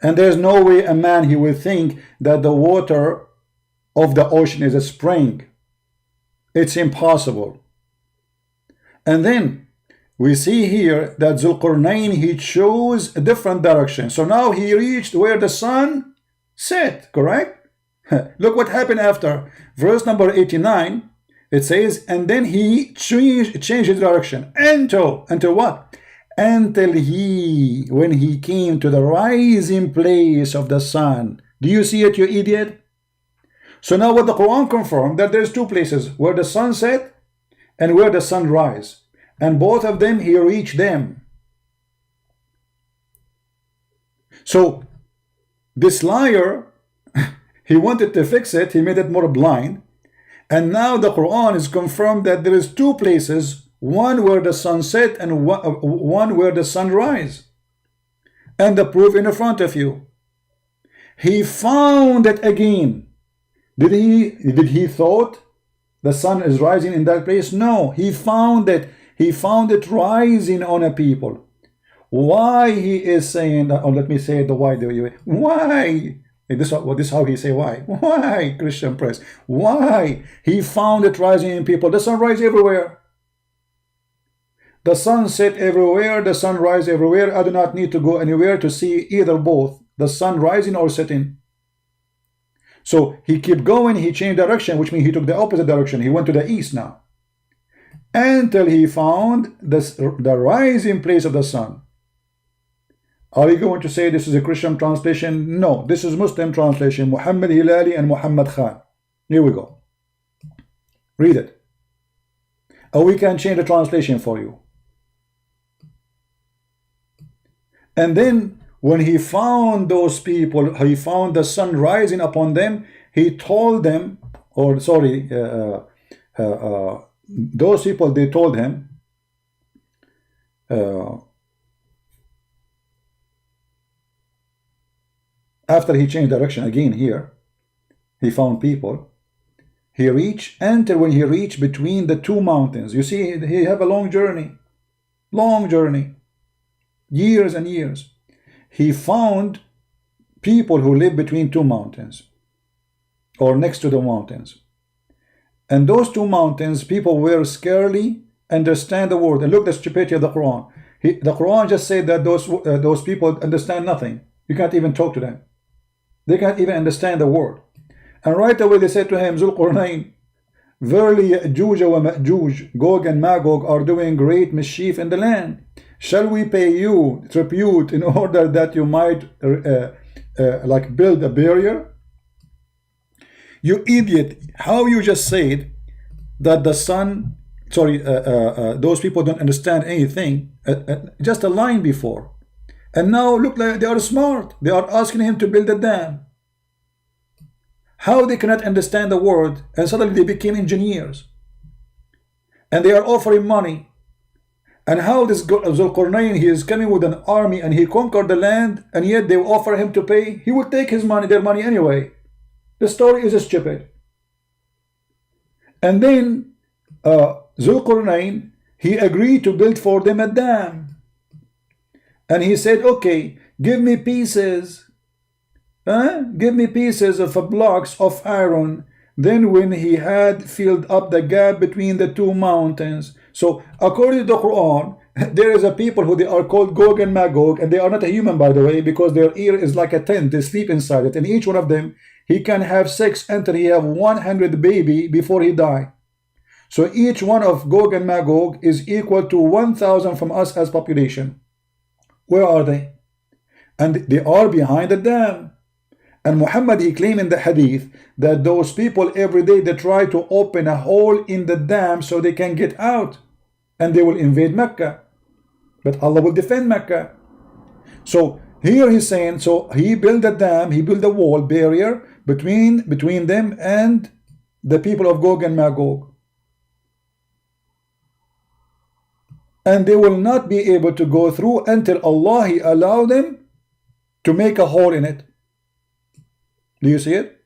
And there's no way a man he will think that the water of the ocean is a spring. It's impossible. And then we see here that Zulqarnain, he chose a different direction. So now he reached where the sun set, correct? Look what happened after verse number 89. It says, and then he changed his direction until what? Until when he came to the rising place of the sun. Do you see it, you idiot? So now what the Quran confirmed, that there's two places, where the sun set and where the sun rise. And both of them, he reached them. So this liar, he wanted to fix it, he made it more blind. And now the Quran is confirmed that there is two places, one where the sun set and one where the sun rise. And the proof in front of you. He found it again. Did he thought the sun is rising in that place? No, he found it. He found it rising on a people. Why he is saying that? Oh, let me say it the right way. Why? This is how he say why. Why, Christian press? Why? He found it rising in people. The sun rise everywhere. The sun set everywhere. The sun rise everywhere. I do not need to go anywhere to see either both. The sun rising or setting. So he kept going. He changed direction, which means he took the opposite direction. He went to the east now. Until he found the rising place of the sun. Are you going to say this is a Christian translation? No, this is Muslim translation. Muhammad Hilali and Muhammad Khan. Here we go. Read it. Or we can change the translation for you. And then when he found those people, he found the sun rising upon them, he told them, or sorry, those people, they told him, after he changed direction again here, he found people. He reached, until when he reached between the two mountains. You see, he have a long journey, years and years. He found people who live between two mountains, or next to the mountains. And those two mountains, people were scarcely understand the word. And look, the stupidity of the Quran. The Quran just said that those people understand nothing. You can't even talk to them. They can't even understand the word. And right away they said to him, Zul Qarnayn, verily Ya'juj wa Ma'juj, Gog and Magog, are doing great mischief in the land. Shall we pay you tribute in order that you might like build a barrier? You idiot, how you just said that the sun, sorry, those people don't understand anything, just a line before. And now look, like they are smart. They are asking him to build a dam. How they cannot understand the word, and suddenly they became engineers. And they are offering money. And how this Zulqarnain, he is coming with an army and he conquered the land, and yet they offer him to pay. He will take his money, their money anyway. The story is stupid. And then Zulqarnain, he agreed to build for them a dam. And he said, okay, give me pieces. Give me pieces of blocks of iron. Then when he had filled up the gap between the two mountains. So according to the Quran, there is a people who they are called Gog and Magog, and they are not a human, by the way, because their ear is like a tent. They sleep inside it. And each one of them, he can have 6 until he have 100 baby before he die. So each one of Gog and Magog is equal to 1,000 from us as population. Where are they? And they are behind the dam. And Muhammad, he claimed in the hadith that those people every day they try to open a hole in the dam so they can get out, and they will invade Mecca. But Allah will defend Mecca. So here he's saying, so he built a dam, he built a wall barrier between them and the people of Gog and Magog. And they will not be able to go through until Allah he allow them to make a hole in it. Do you see it?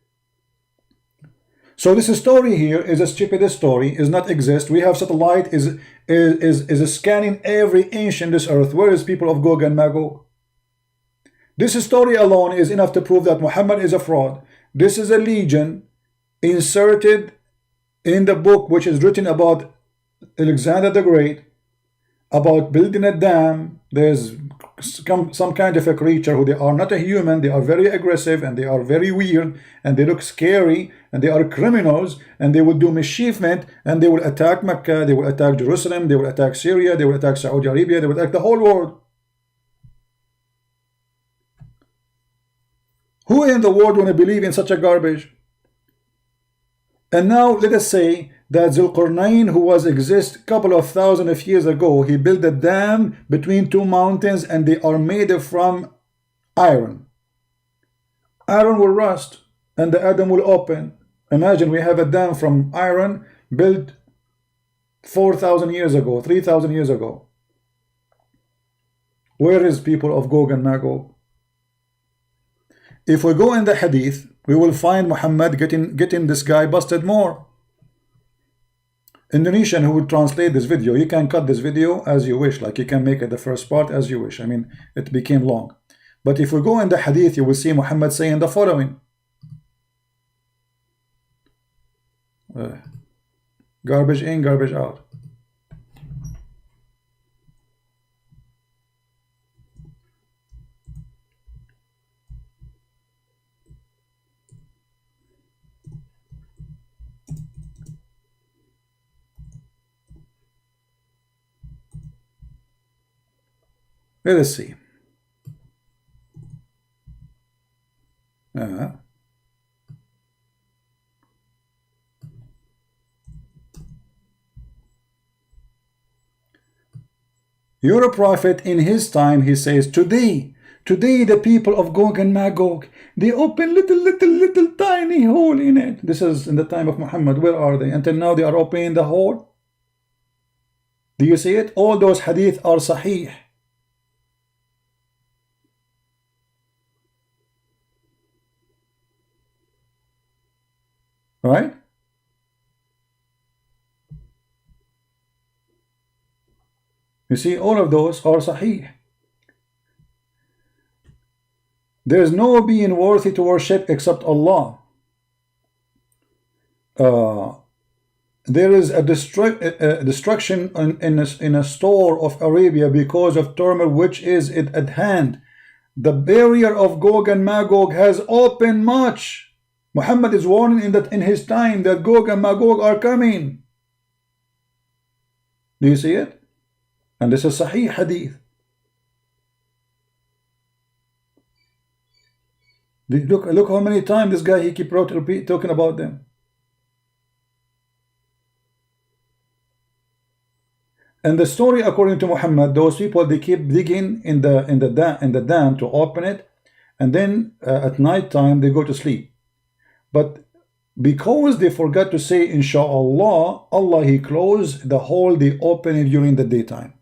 So this story here is a stupid story, is not exist. We have satellite is scanning every inch in this earth. Where is people of Gog and Magog? This story alone is enough to prove that Muhammad is a fraud. This is a legend inserted in the book which is written about Alexander the Great, about building a dam. There's some kind of a creature who they are not a human, they are very aggressive and they are very weird and they look scary and they are criminals and they will do mischievement and they will attack Mecca, they will attack Jerusalem, they will attack Syria, they will attack Saudi Arabia, they will attack the whole world. Who in the world want to believe in such a garbage? And now let us say that Zulqarnain, who was exist a couple of thousand of years ago, he built a dam between two mountains and they are made from iron. Iron will rust and the Adam will open. Imagine we have a dam from iron built 4,000 years ago, 3,000 years ago. Where is people of Gog and Magog? If we go in the hadith, we will find Muhammad getting this guy busted more. Indonesian who would translate this video, you can cut this video as you wish, like you can make it the first part as you wish. I mean, it became long. But if we go in the hadith, you will see Muhammad saying the following. Garbage in, garbage out. Let us see. You're a prophet in his time, he says, today the people of Gog and Magog, they open little tiny hole in it. This is in the time of Muhammad. Where are they? Until now they are opening the hole. Do you see it? All those hadith are sahih. Right? You see, all of those are sahih. There is no being worthy to worship except Allah. There is a destruction in a store of Arabia because of turmoil which is at hand. The barrier of Gog and Magog has opened much. Muhammad is warning in his time that Gog and Magog are coming. Do you see it? And this is Sahih Hadith. Look how many times this guy he keep talking about them. And the story according to Muhammad, those people they keep digging in the dam to open it, and then at night time they go to sleep. But because they forgot to say Insha'Allah, Allah he closed the hole they open it during the daytime.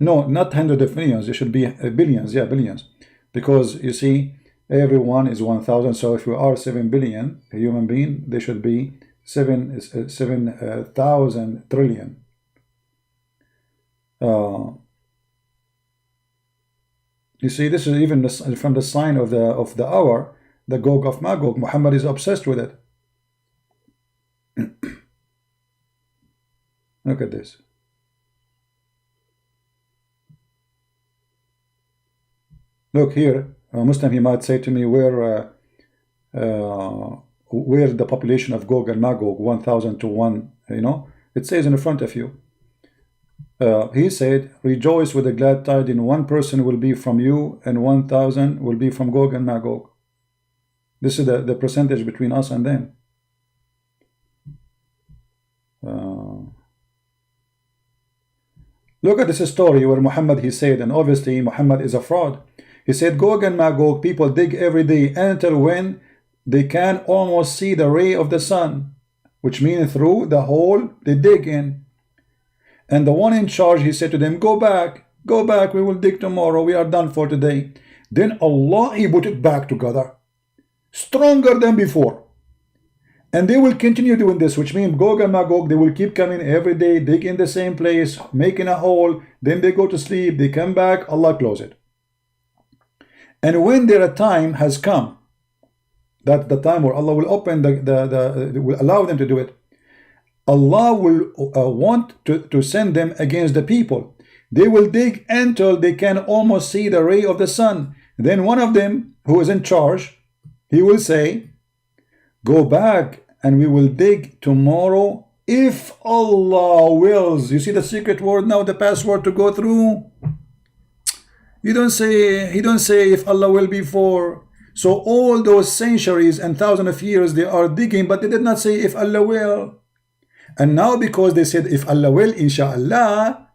No, not hundreds of millions. It should be billions. Yeah, billions. Because you see, everyone is 1,000. So if we are 7 billion a human being, they should be 7,000 trillion. You see, this is even from the sign of the hour, the Gog of Magog. Muhammad is obsessed with it. Look at this. Look here, a Muslim he might say to me, where the population of Gog and Magog, 1,000 to 1, you know, it says in the front of you. He said, rejoice with a glad tidings, 1 person will be from you and 1,000 will be from Gog and Magog. This is the percentage between us and them. Look at this story where Muhammad he said, and obviously Muhammad is a fraud. He said Gog and Magog people dig every day until when they can almost see the ray of the sun, which means through the hole they dig in. And the one in charge, he said to them, go back, we will dig tomorrow, we are done for today. Then Allah, he put it back together, stronger than before. And they will continue doing this, which means Gog and Magog, they will keep coming every day, dig in the same place, making a hole, then they go to sleep, they come back, Allah close it. And when their time has come, that's the time where Allah will open will allow them to do it, Allah will want to send them against the people. They will dig until they can almost see the ray of the sun. Then one of them, who is in charge, he will say, go back and we will dig tomorrow if Allah wills. You see the secret word now, the password to go through? He don't say if Allah will be for. So all those centuries and thousands of years they are digging, but they did not say if Allah will. And now because they said if Allah will, inshallah,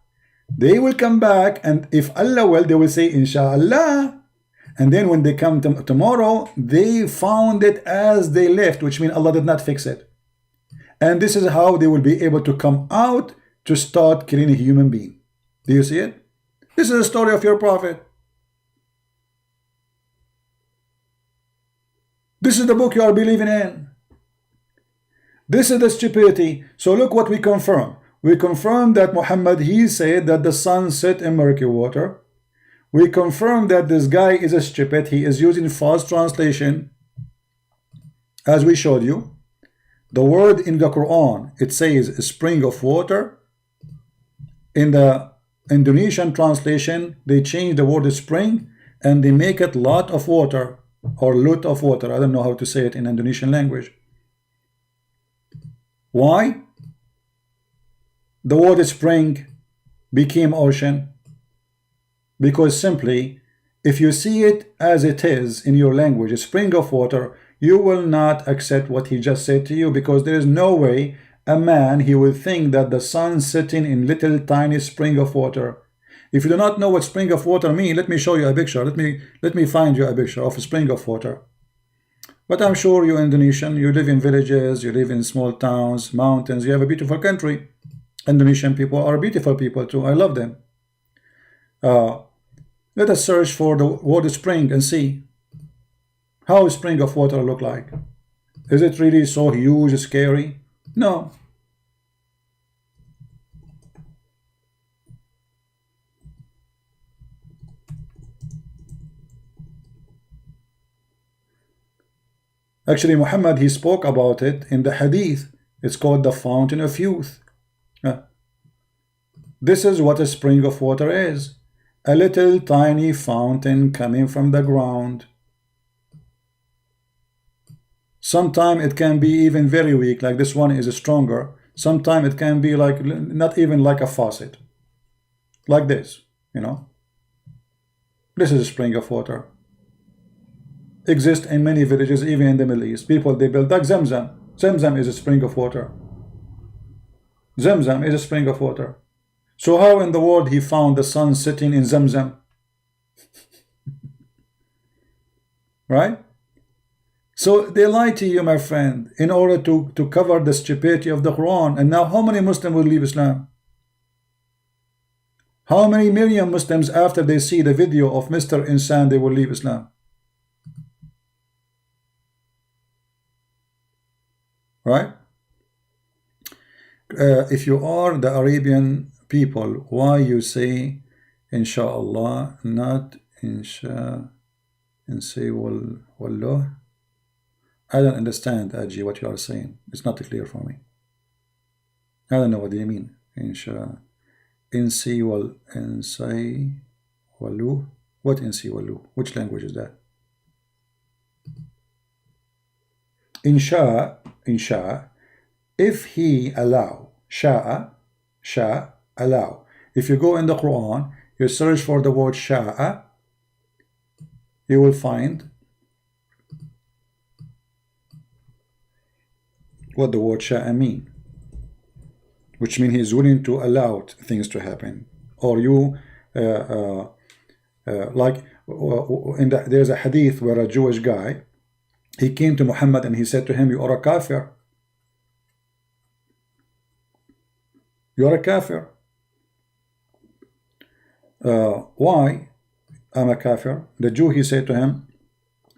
they will come back, and if Allah will, they will say inshallah. And then when they come tomorrow, they found it as they left, which means Allah did not fix it. And this is how they will be able to come out to start killing a human being. Do you see it? This is the story of your prophet. This is the book you are believing in. This is the stupidity. So look what we confirm. We confirm that Muhammad, he said that the sun set in murky water. We confirm that this guy is a stupid. He is using false translation. As we showed you, the word in the Quran, it says a spring of water. In the Indonesian translation, they change the word spring and they make it lot of water or lot of water. I don't know how to say it in Indonesian language. Why? The word spring became ocean because simply if you see it as it is in your language, a spring of water, you will not accept what he just said to you, because there is no way a man he will think that the sun sitting in little tiny spring of water. If you do not know what spring of water mean, let me show you a picture. Let me find you a picture of a spring of water. But I'm sure you're Indonesian, you live in villages, you live in small towns, mountains, you have a beautiful country. Indonesian people are beautiful people too. I love them. Let us search for the word spring and see how a spring of water look like. Is it really so huge, scary? No. Actually, Muhammad, he spoke about it in the hadith. It's called the fountain of youth. This is what a spring of water is. A little tiny fountain coming from the ground. Sometimes it can be even very weak, like this one is stronger. Sometimes it can be like, not even like a faucet. Like this, you know. This is a spring of water. Exist in many villages, even in the Middle East. People, they build like Zamzam. Zamzam is a spring of water. Zamzam is a spring of water. So how in the world he found the sun sitting in Zamzam? Right? So they lie to you, my friend, in order to cover the stupidity of the Quran. And now how many Muslims will leave Islam? How many million Muslims, after they see the video of Mr. Insan, they will leave Islam? Right? If you are the Arabian people, why you say inshallah, not insha, and say wallah? I don't understand, Aji, what you are saying. It's not clear for me. I don't know what you mean. Insha, insi wal, insai walu. What insi walu? Which language is that? Insha, if he allow, sha'a, allow. If you go in the Quran, you search for the word sha'a, you will find what the word sha'a mean, which means he is willing to allow things to happen. Or you like there's a hadith where a Jewish guy, he came to Muhammad and he said to him, you are a kafir. You are a kafir. Why? I'm a kafir. The Jew, he said to him,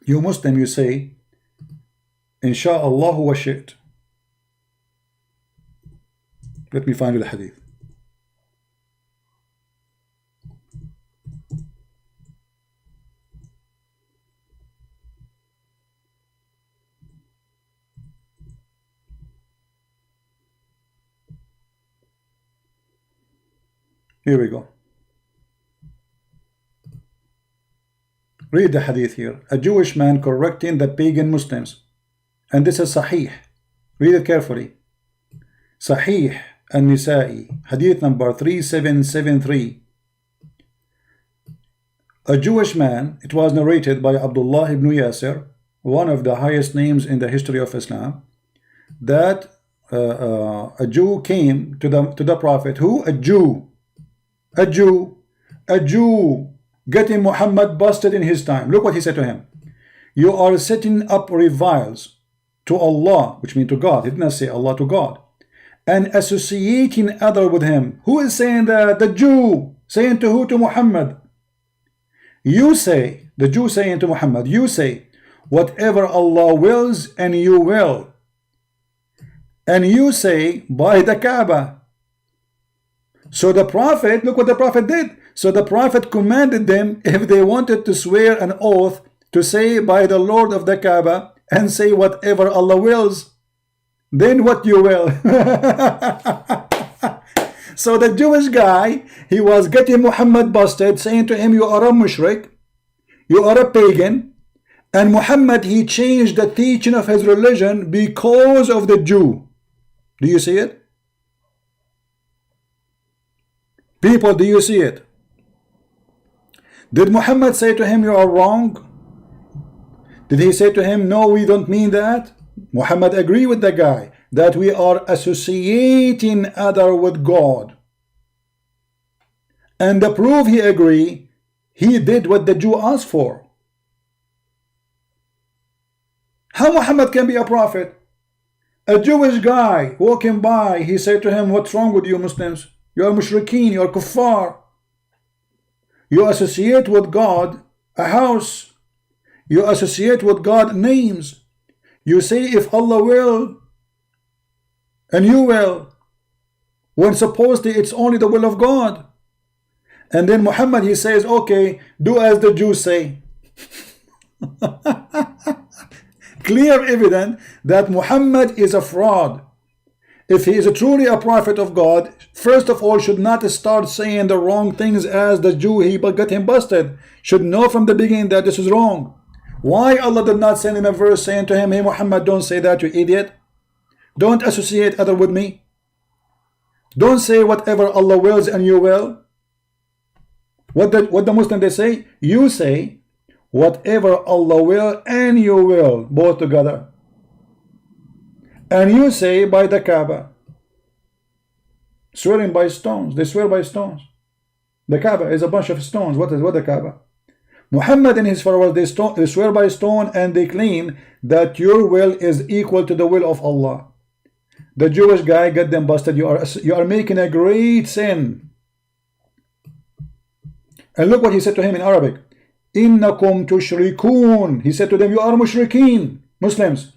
you Muslim, you say insha'Allah wa shi't. Let me find you the hadith. Here we go. Read the hadith here. A Jewish man correcting the pagan Muslims. And this is Sahih. Read it carefully. Sahih An-Nisa'i, hadith number 3773. a Jewish man, it was narrated by Abdullah ibn Yasir, one of the highest names in the history of Islam, that a Jew came to the Prophet. Who? A Jew. A Jew. A Jew. Getting Muhammad busted in his time. Look what he said to him. You are setting up reviles to Allah, which means to God. He did not say Allah, to God. And associating other with him. Who is saying that? The Jew. Saying to who? To Muhammad. You say, the Jew saying to Muhammad, you say, whatever Allah wills, and you will. And you say, by the Kaaba. So the Prophet, look what the Prophet did. So the Prophet commanded them, if they wanted to swear an oath, to say by the Lord of the Kaaba, and say whatever Allah wills, then what you will. So the Jewish guy, he was getting Muhammad busted, saying to him, you are a mushrik, you are a pagan, and Muhammad, he changed the teaching of his religion because of the Jew. Do you see it? People, do you see it? Did Muhammad say to him, you are wrong? Did he say to him, no, we don't mean that? Muhammad agreed with the guy that we are associating other with God. And the proof he agreed, he did what the Jew asked for. How Muhammad can be a prophet? A Jewish guy walking by, he said to him, what's wrong with you Muslims? You are mushrikeen, you are kuffar. You associate with God a house. You associate with God names. You say if Allah will, and you will, when supposedly it's only the will of God. And then Muhammad, he says, okay, do as the Jews say. Clear evidence that Muhammad is a fraud. If he is truly a prophet of God, first of all, should not start saying the wrong things as the Jew he got him busted. Should know from the beginning that this is wrong. Why Allah did not send him a verse saying to him, hey Muhammad, don't say that, you idiot. Don't associate other with me. Don't say whatever Allah wills and you will. What the Muslim they say? You say whatever Allah will and you will, both together. And you say by the Kaaba. Swearing by stones. They swear by stones. The Kaaba is a bunch of stones. What the Kaaba? Muhammad and his followers, they swear by stone and they claim that your will is equal to the will of Allah. The Jewish guy got them busted. You are making a great sin. And look what he said to him in Arabic. Innakum tushrikun. He said to them, you are mushrikeen. Muslims,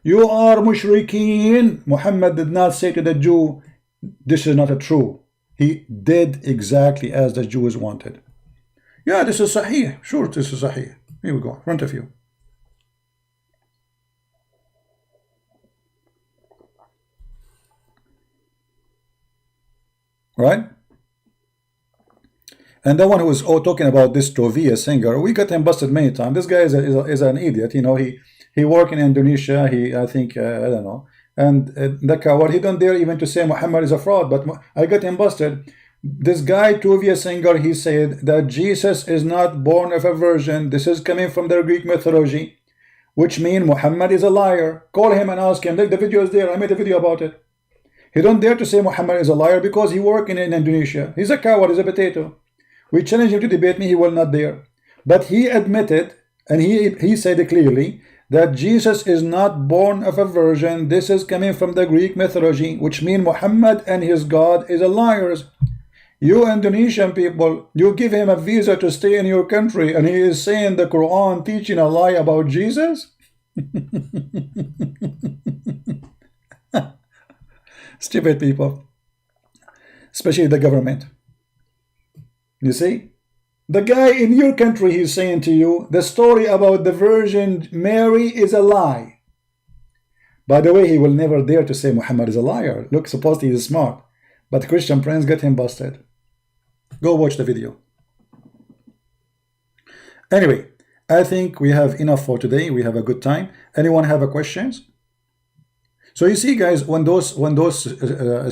you are mushrikeen. Muhammad did not say to the Jew, this is not a true. He did exactly as the Jews wanted. Yeah, this is Sahih. Sure, this is Sahih. Here we go, in front of you. Right? And the one who was talking about this Tovia singer, we got him busted many times. This guy is an idiot. You know, he worked in Indonesia. I think, I don't know. And the coward, he don't dare even to say Muhammad is a fraud. But I got him busted. This guy, Tovia singer, he said that Jesus is not born of a virgin. This is coming from the Greek mythology, which means Muhammad is a liar. Call him and ask him. Look, the video is there. I made a video about it. He don't dare to say Muhammad is a liar because he worked in Indonesia. He's a coward. He's a potato. We challenge him to debate me. He will not dare. But he admitted, and he said clearly, that Jesus is not born of a virgin. This is coming from the Greek mythology, which means Muhammad and his God is a liars. You Indonesian people, you give him a visa to stay in your country, and he is saying the Quran teaching a lie about Jesus? Stupid people, especially the government. You see, the guy in your country, he's saying to you, the story about the Virgin Mary is a lie. By the way, he will never dare to say Muhammad is a liar. Look, supposedly he is smart. But Christian friends get him busted. Go watch the video. Anyway, I think we have enough for today. We have a good time. Anyone have a questions? So you see, guys, when those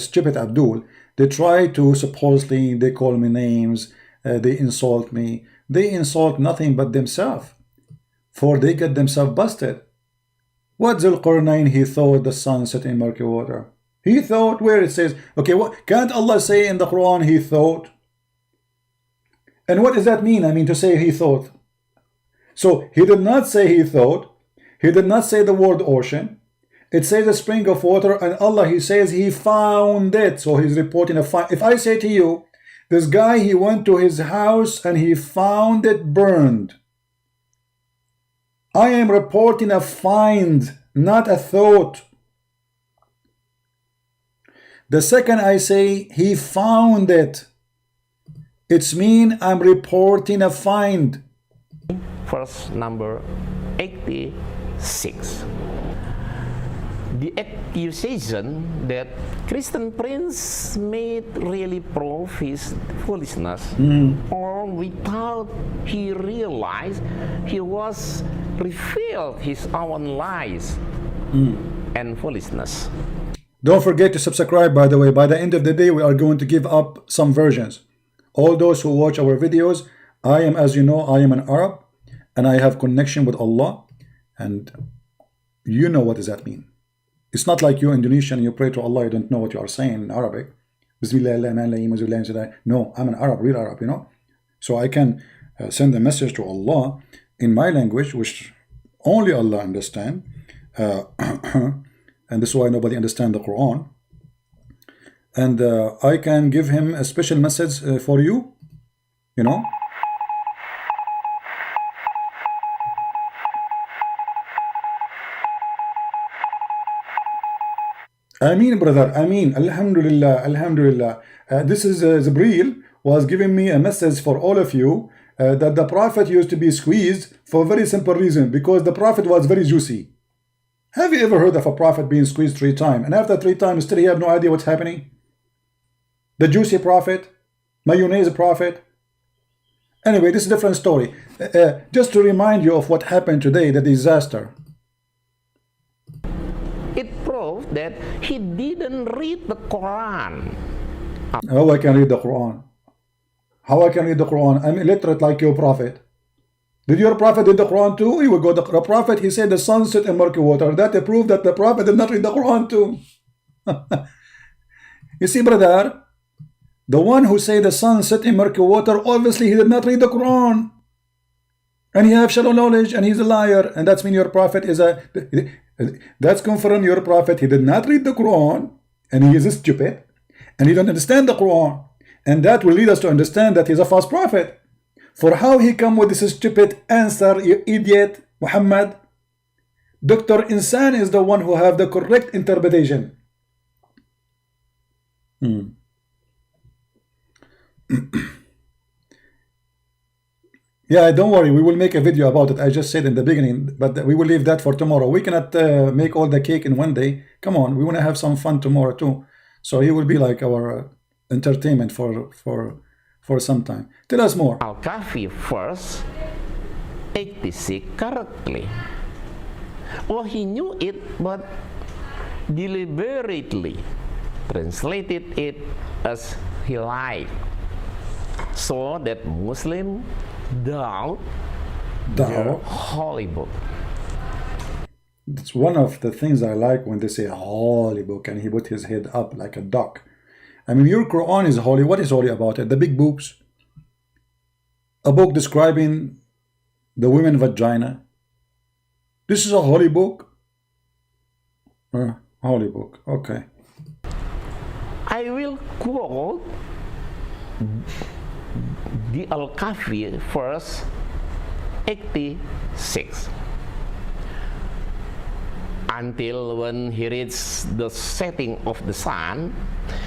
stupid Abdul, they try to supposedly, they call me names, they insult me. they insult nothing but themselves, for they get themselves busted. What Zulqarnain, he thought the sun set in murky water. He thought, where it says, okay, what can't Allah say in the Quran he thought? And what does that mean? I mean, to say he thought. So he did not say he thought. He did not say the word ocean. It says a spring of water, and Allah, he says he found it. So he's reporting a find. If I say to you, this guy, he went to his house and he found it burned, I am reporting a find, not a thought. The second I say he found it, it's mean I'm reporting a find. Verse number 86. The accusation that Christian Prince made really prove his foolishness, or without he realized he was revealed his own lies and foolishness. Don't forget to subscribe, by the way. By the end of the day, we are going to give up some versions. All those who watch our videos, I am, as you know, I am an Arab, and I have connection with Allah, and you know what does that mean. It's not like you Indonesian, you pray to Allah, you don't know what you are saying in Arabic. No, I'm an Arab, real Arab, you know. So I can send a message to Allah in my language, which only Allah understand. And this is why nobody understands the Quran. And I can give him a special message for you, you know. Ameen, brother, Ameen. Alhamdulillah, Alhamdulillah. This is Zibreel was giving me a message for all of you that the Prophet used to be squeezed for a very simple reason, because the Prophet was very juicy. Have you ever heard of a Prophet being squeezed 3 times, and after 3 times still he have no idea what's happening? The juicy Prophet, mayonnaise Prophet. Anyway, this is a different story. Just to remind you of what happened today, the disaster. It proved that he didn't read the Quran. How I can read the Quran? How I can read the Quran? I'm illiterate like your Prophet. Did your Prophet read the Quran too? He would go, the Prophet, he said the sun set in murky water. That proved that the Prophet did not read the Quran too. You see, brother, the one who say the sun set in murky water, obviously he did not read the Quran. And he have shallow knowledge, and he's a liar. And that's mean your Prophet is a... That's confirmed your Prophet, he did not read the Quran, and he is stupid, and he don't understand the Quran. And that will lead us to understand that he's a false prophet. For how he come with this stupid answer, you idiot, Muhammad? Dr. Insan is the one who have the correct interpretation. Yeah, don't worry, we will make a video about it. I just said in the beginning, but we will leave that for tomorrow. We cannot make all the cake in one day. Come on, we want to have some fun tomorrow too. So he will be like our entertainment for some time. Tell us more. Al-Kahfi verse 86 correctly. Well, he knew it, but deliberately translated it as he liked, so that Muslim doubt the holy book. It's one of the things I like when they say holy book, and he put his head up like a duck. I mean, your Quran is holy. What is holy about it? The big books? A book describing the women vagina? This is a holy book? Holy book, okay. I will quote the Al-Kahfi verse 86. Until when he reached the setting of the sun,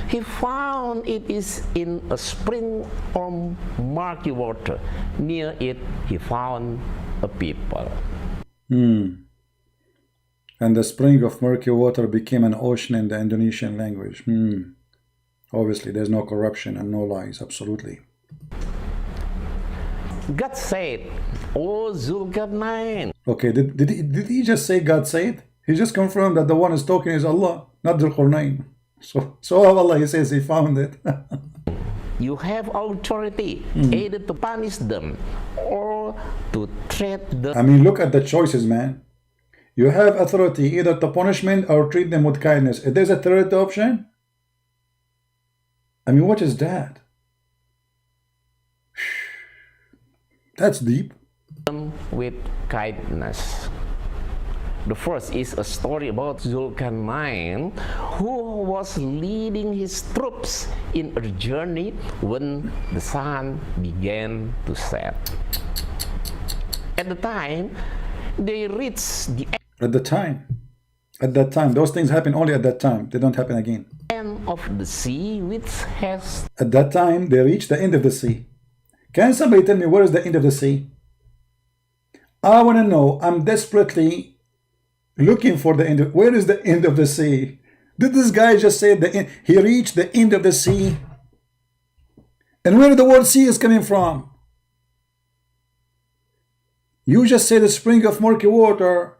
he found it is in a spring of murky water. Near it he found a people. And the spring of murky water became an ocean in the Indonesian language. Obviously, there's no corruption and no lies, absolutely. God said, "O Zulkarnain." Okay, did he just say God said? He just confirmed that the one is talking is Allah, not Zulkarnain. So Allah, he says he found it. You have authority either to punish them or to treat them. I mean, look at the choices, man. You have authority either to punishment or treat them with kindness. If there's a third option, I mean, what is that? That's deep. With kindness. The first is a story about Zulkarnain, who was leading his troops in a journey when the sun began to set. At the time, they reached the At that time, those things happen only at that time. They don't happen again. end of the sea, which has At that time, they reach the end of the sea. Can somebody tell me where is the end of the sea? I want to know. I'm desperately looking for the end. Where is the end of the sea? Did this guy just say the end? He reached the end of the sea. And where the word sea is coming from? You just say the spring of murky water,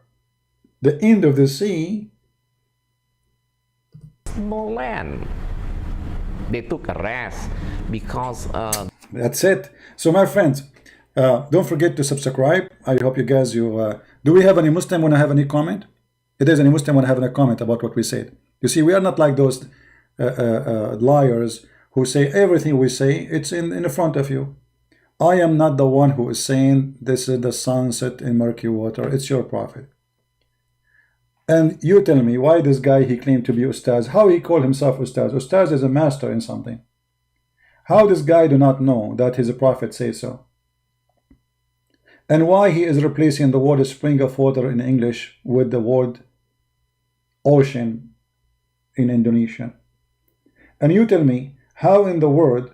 the end of the sea. no land. They took a rest because That's it. So my friends, don't forget to subscribe. I hope you guys, do we have any Muslim want to have any comment? If there's any Muslim want to have any comment about what we said. You see, we are not like those liars who say everything we say, it's in the front of you. I am not the one who is saying this is the sunset in murky water. It's your prophet. And you tell me why this guy, he claimed to be Ustaz. How he called himself Ustaz? Ustaz is a master in something. How this guy do not know that his prophet says so? And why he is replacing the word spring of water in English with the word ocean in Indonesian? And you tell me how in the word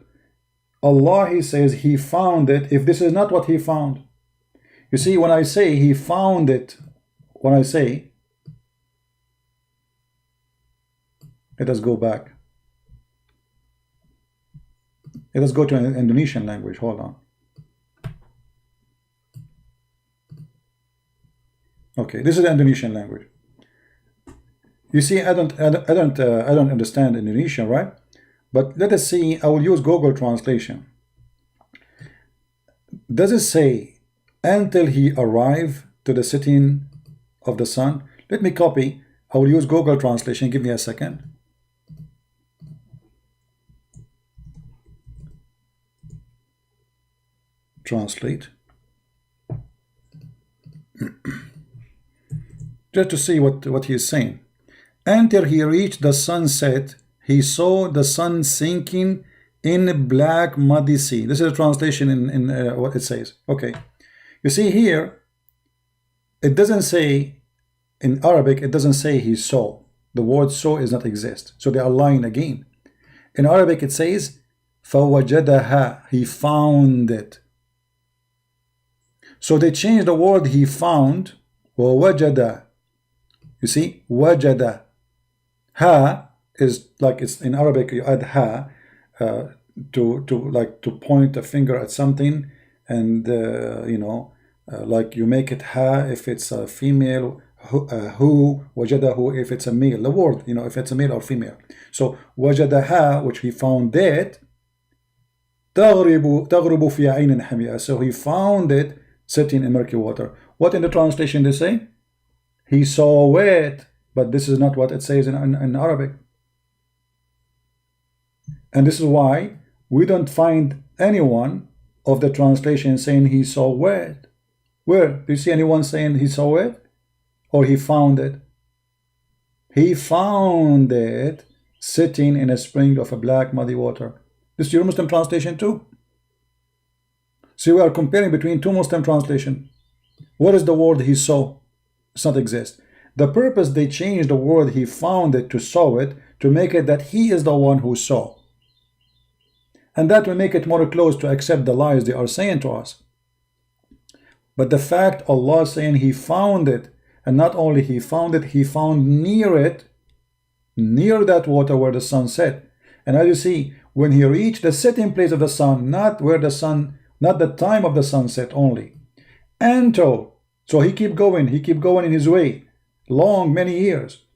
Allah, he says he found it, if this is not what he found. You see, when I say he found it, when I say, let us go back. Let us go to an Indonesian language. Hold on. Okay, this is the Indonesian language. You see, I don't understand Indonesian, right? But let us see. I will use Google translation. Does it say until he arrived to the setting of the sun? Let me copy. I will use Google translation. Give me a second. Translate. Just to see what he is saying. Until he reached the sunset, he saw the sun sinking in a black muddy sea. This is a translation in what it says. Okay. You see here, it doesn't say, in Arabic, it doesn't say he saw. The word saw is not exist. So they are lying again. In Arabic, it says, فَوَجَدَهَا. He found it. So they changed the word he found. وَوَجَدَ. You see, وَجَدَ. Ha is like, it's in Arabic, you add ha to point a finger at something, and like you make it ha if it's a female, who, wajadahu if it's a male, the word, if it's a male or female. So wajadaha, which he found it, تغرب في عين حمية. So he found it sitting in murky water. What in the translation they say? He saw it, but this is not what it says in Arabic. And this is why we don't find anyone of the translation saying he saw it. Where? Do you see anyone saying he saw it? Or he found it? He found it sitting in a spring of a black muddy water. This is your Muslim translation too. So we are comparing between two Muslim translations. What is the word he saw? It does not exist. The purpose they changed the word he found it to saw it, to make it that he is the one who saw. And that will make it more close to accept the lies they are saying to us. But the fact Allah saying he found it, and not only he found it, he found near it, near that water where the sun set. And as you see, when he reached the setting place of the sun, not where the sun, not the time of the sunset only, until, so he keep going in his way, many years,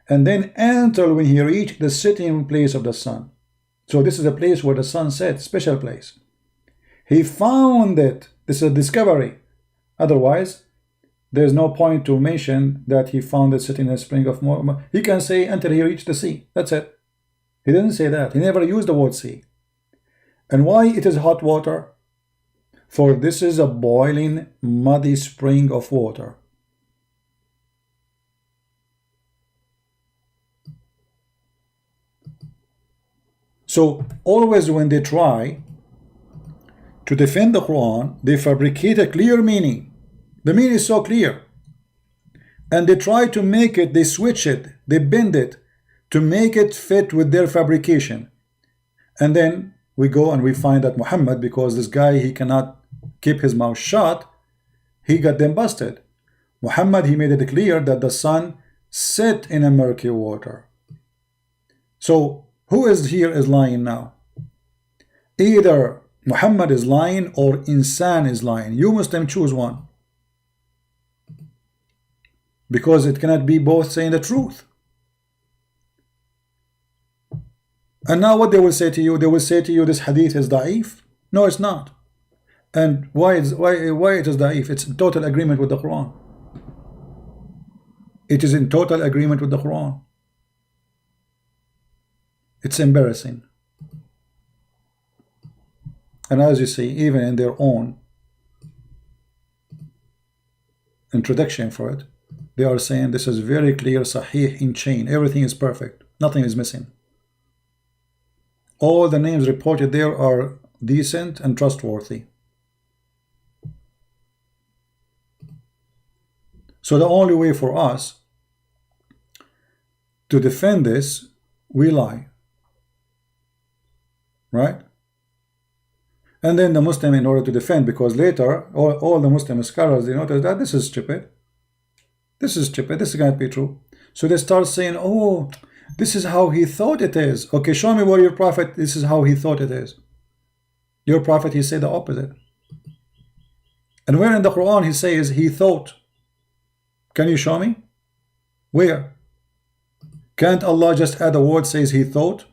and then until when he reached the setting place of the sun. So this is a place where the sun sets, special place. He found it. This is a discovery. Otherwise, there's no point to mention that he found it sitting in a spring of more. He can say until he reached the sea. That's it. He didn't say that. He never used the word sea. And why it is hot water? For this is a boiling, muddy spring of water. So always when they try to defend the Quran, they fabricate a clear meaning. The meaning is so clear. And they try to make it, they switch it, they bend it to make it fit with their fabrication. And then we go and we find that Muhammad, because this guy, he cannot keep his mouth shut, he got them busted. Muhammad, he made it clear that the sun set in a murky water. So who is here is lying now? Either Muhammad is lying or Insan is lying. You Muslim choose one. Because it cannot be both saying the truth. And now what they will say to you? They will say to you this hadith is da'if. No, it's not. And why it is da'if? It's in total agreement with the Quran. It is in total agreement with the Quran. It's embarrassing. And as you see, even in their own introduction for it, they are saying this is very clear, sahih in chain. Everything is perfect. Nothing is missing. All the names reported there are decent and trustworthy. So the only way for us to defend this, we lie. Right? And then the Muslim, in order to defend, because later all the Muslim scholars, they notice that this is stupid. This is stupid. This can't be true. So they start saying, oh, this is how he thought it is. Okay, show me where your prophet, this is how he thought it is. Your prophet, he said the opposite. And where in the Quran he says he thought? Can you show me? Where? Can't Allah just add a word says he thought?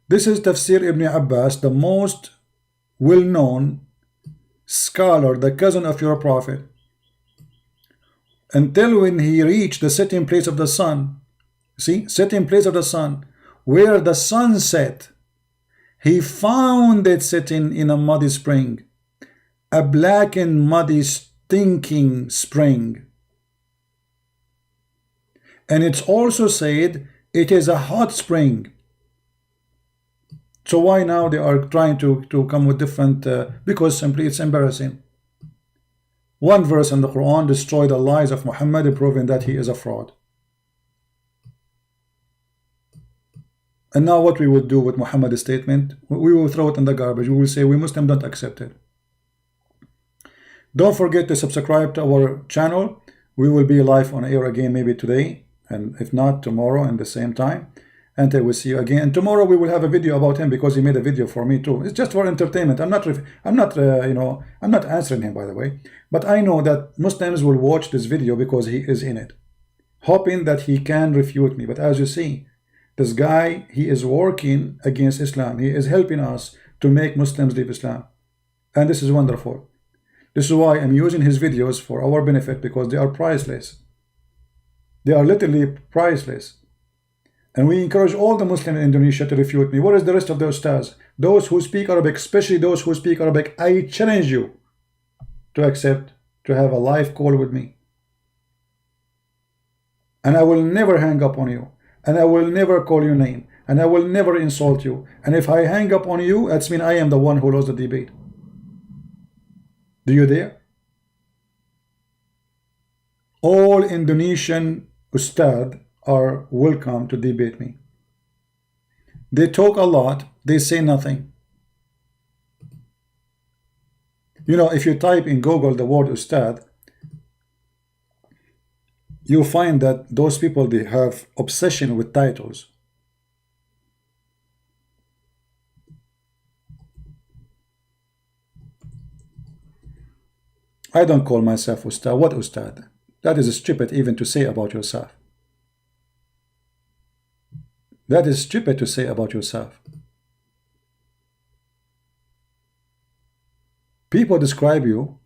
This is Tafsir Ibn Abbas, the most well-known scholar, the cousin of your prophet. Until when he reached the setting place of the sun, see, setting place of the sun, where the sun set, he found it sitting in a muddy spring, a black and muddy stinking spring. And it's also said it is a hot spring. So why now they are trying to come with different, because simply it's embarrassing. One verse in the Quran destroyed the lies of Muhammad, proving that he is a fraud. And now what we will do with Muhammad's statement, we will throw it in the garbage. We will say we Muslims don't accept it. Don't forget to subscribe to our channel. We will be live on air again maybe today, and if not tomorrow at the same time. And I will see you again. And tomorrow we will have a video about him, because he made a video for me too. It's just for entertainment. I'm not answering him, by the way. But I know that Muslims will watch this video because he is in it, hoping that he can refute me. But as you see, this guy, he is working against Islam. He is helping us to make Muslims leave Islam. And this is wonderful. This is why I'm using his videos for our benefit, because they are priceless. They are literally priceless. And we encourage all the Muslims in Indonesia to refute me. What is the rest of the ustaz? Those who speak Arabic, especially those who speak Arabic, I challenge you to accept, to have a live call with me. And I will never hang up on you. And I will never call your name. And I will never insult you. And if I hang up on you, that's mean I am the one who lost the debate. Do you dare? All Indonesian ustad are welcome to debate me. They talk a lot, they say nothing. You know, if you type in Google the word ustad, you find that those people, they have obsession with titles. I don't call myself ustad. What ustad? That is stupid even to say about yourself. That is stupid to say about yourself. People describe you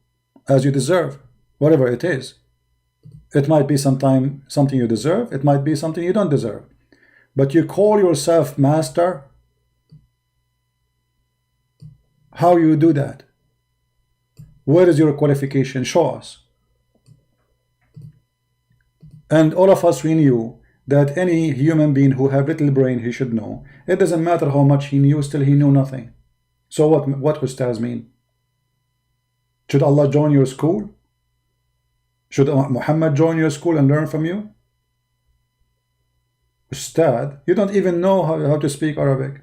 as you deserve, whatever it is. It might be something you deserve, it might be something you don't deserve. But you call yourself master? How you do that? Where is your qualification? Show us. And all of us, we knew that any human being who have little brain, he should know. It doesn't matter how much he knew, still he knew nothing. So what ustaz mean? Should Allah join your school? Should Muhammad join your school and learn from you? Ustad, you don't even know how to speak Arabic.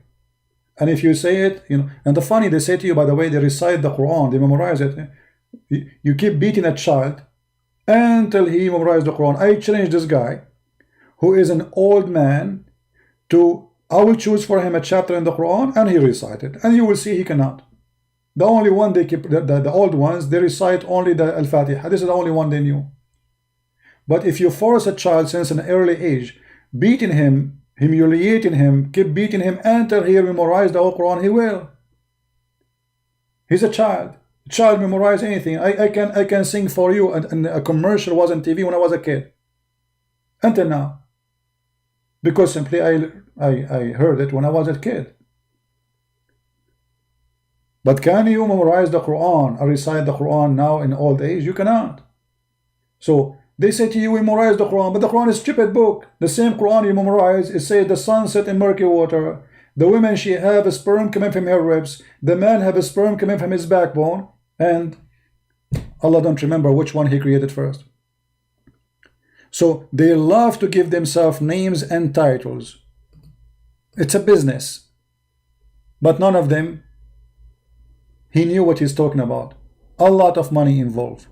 And if you say it, you know, and the funny, they say to you, by the way, they recite the Quran, they memorize it. You keep beating a child until he memorized the Quran. I challenge this guy, who is an old man, to, I will choose for him a chapter in the Quran, and he recited, and you will see he cannot. The only one they keep, the old ones, they recite only the Al-Fatiha. This is the only one they knew. But if you force a child since an early age, beating him, humiliating him, keep beating him until he memorized the whole Quran, he will. He's a child. A child memorize anything. I can sing for you, and a commercial was on TV when I was a kid. Until now. Because simply I heard it when I was a kid. But can you memorize the Quran or recite the Quran now in old age? You cannot. So they say to you, we memorize the Quran, but the Quran is a stupid book. The same Quran you memorize, it says the sun set in murky water. The woman, she have a sperm coming from her ribs. The man have a sperm coming from his backbone. And Allah don't remember which one he created first. So they love to give themselves names and titles. It's a business. But none of them, he knew what he's talking about. A lot of money involved.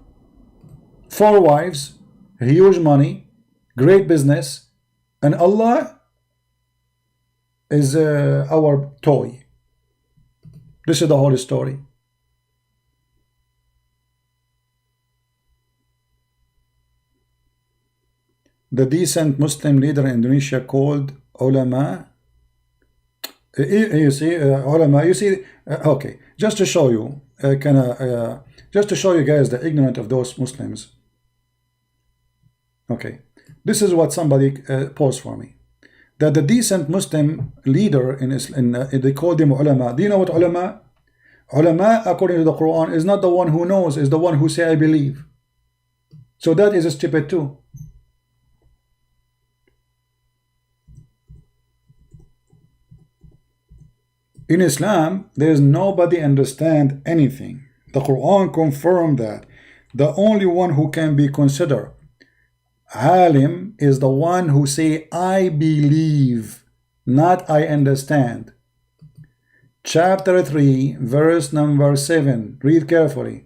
4 wives, huge money, great business, and Allah is our toy. This is the whole story. The decent Muslim leader in Indonesia called ulama. You see, ulama. You see. Okay, just to show you, just to show you guys the ignorant of those Muslims. Okay, this is what somebody posed for me. That the decent Muslim leader they call them ulama. Do you know what ulama? Ulama, according to the Quran, is not the one who knows, is the one who say I believe. So that is stupid too. In Islam, there is nobody understand anything. The Quran confirmed that. The only one who can be considered alim is the one who say I believe, not I understand. Chapter 3, verse number 7. Read carefully.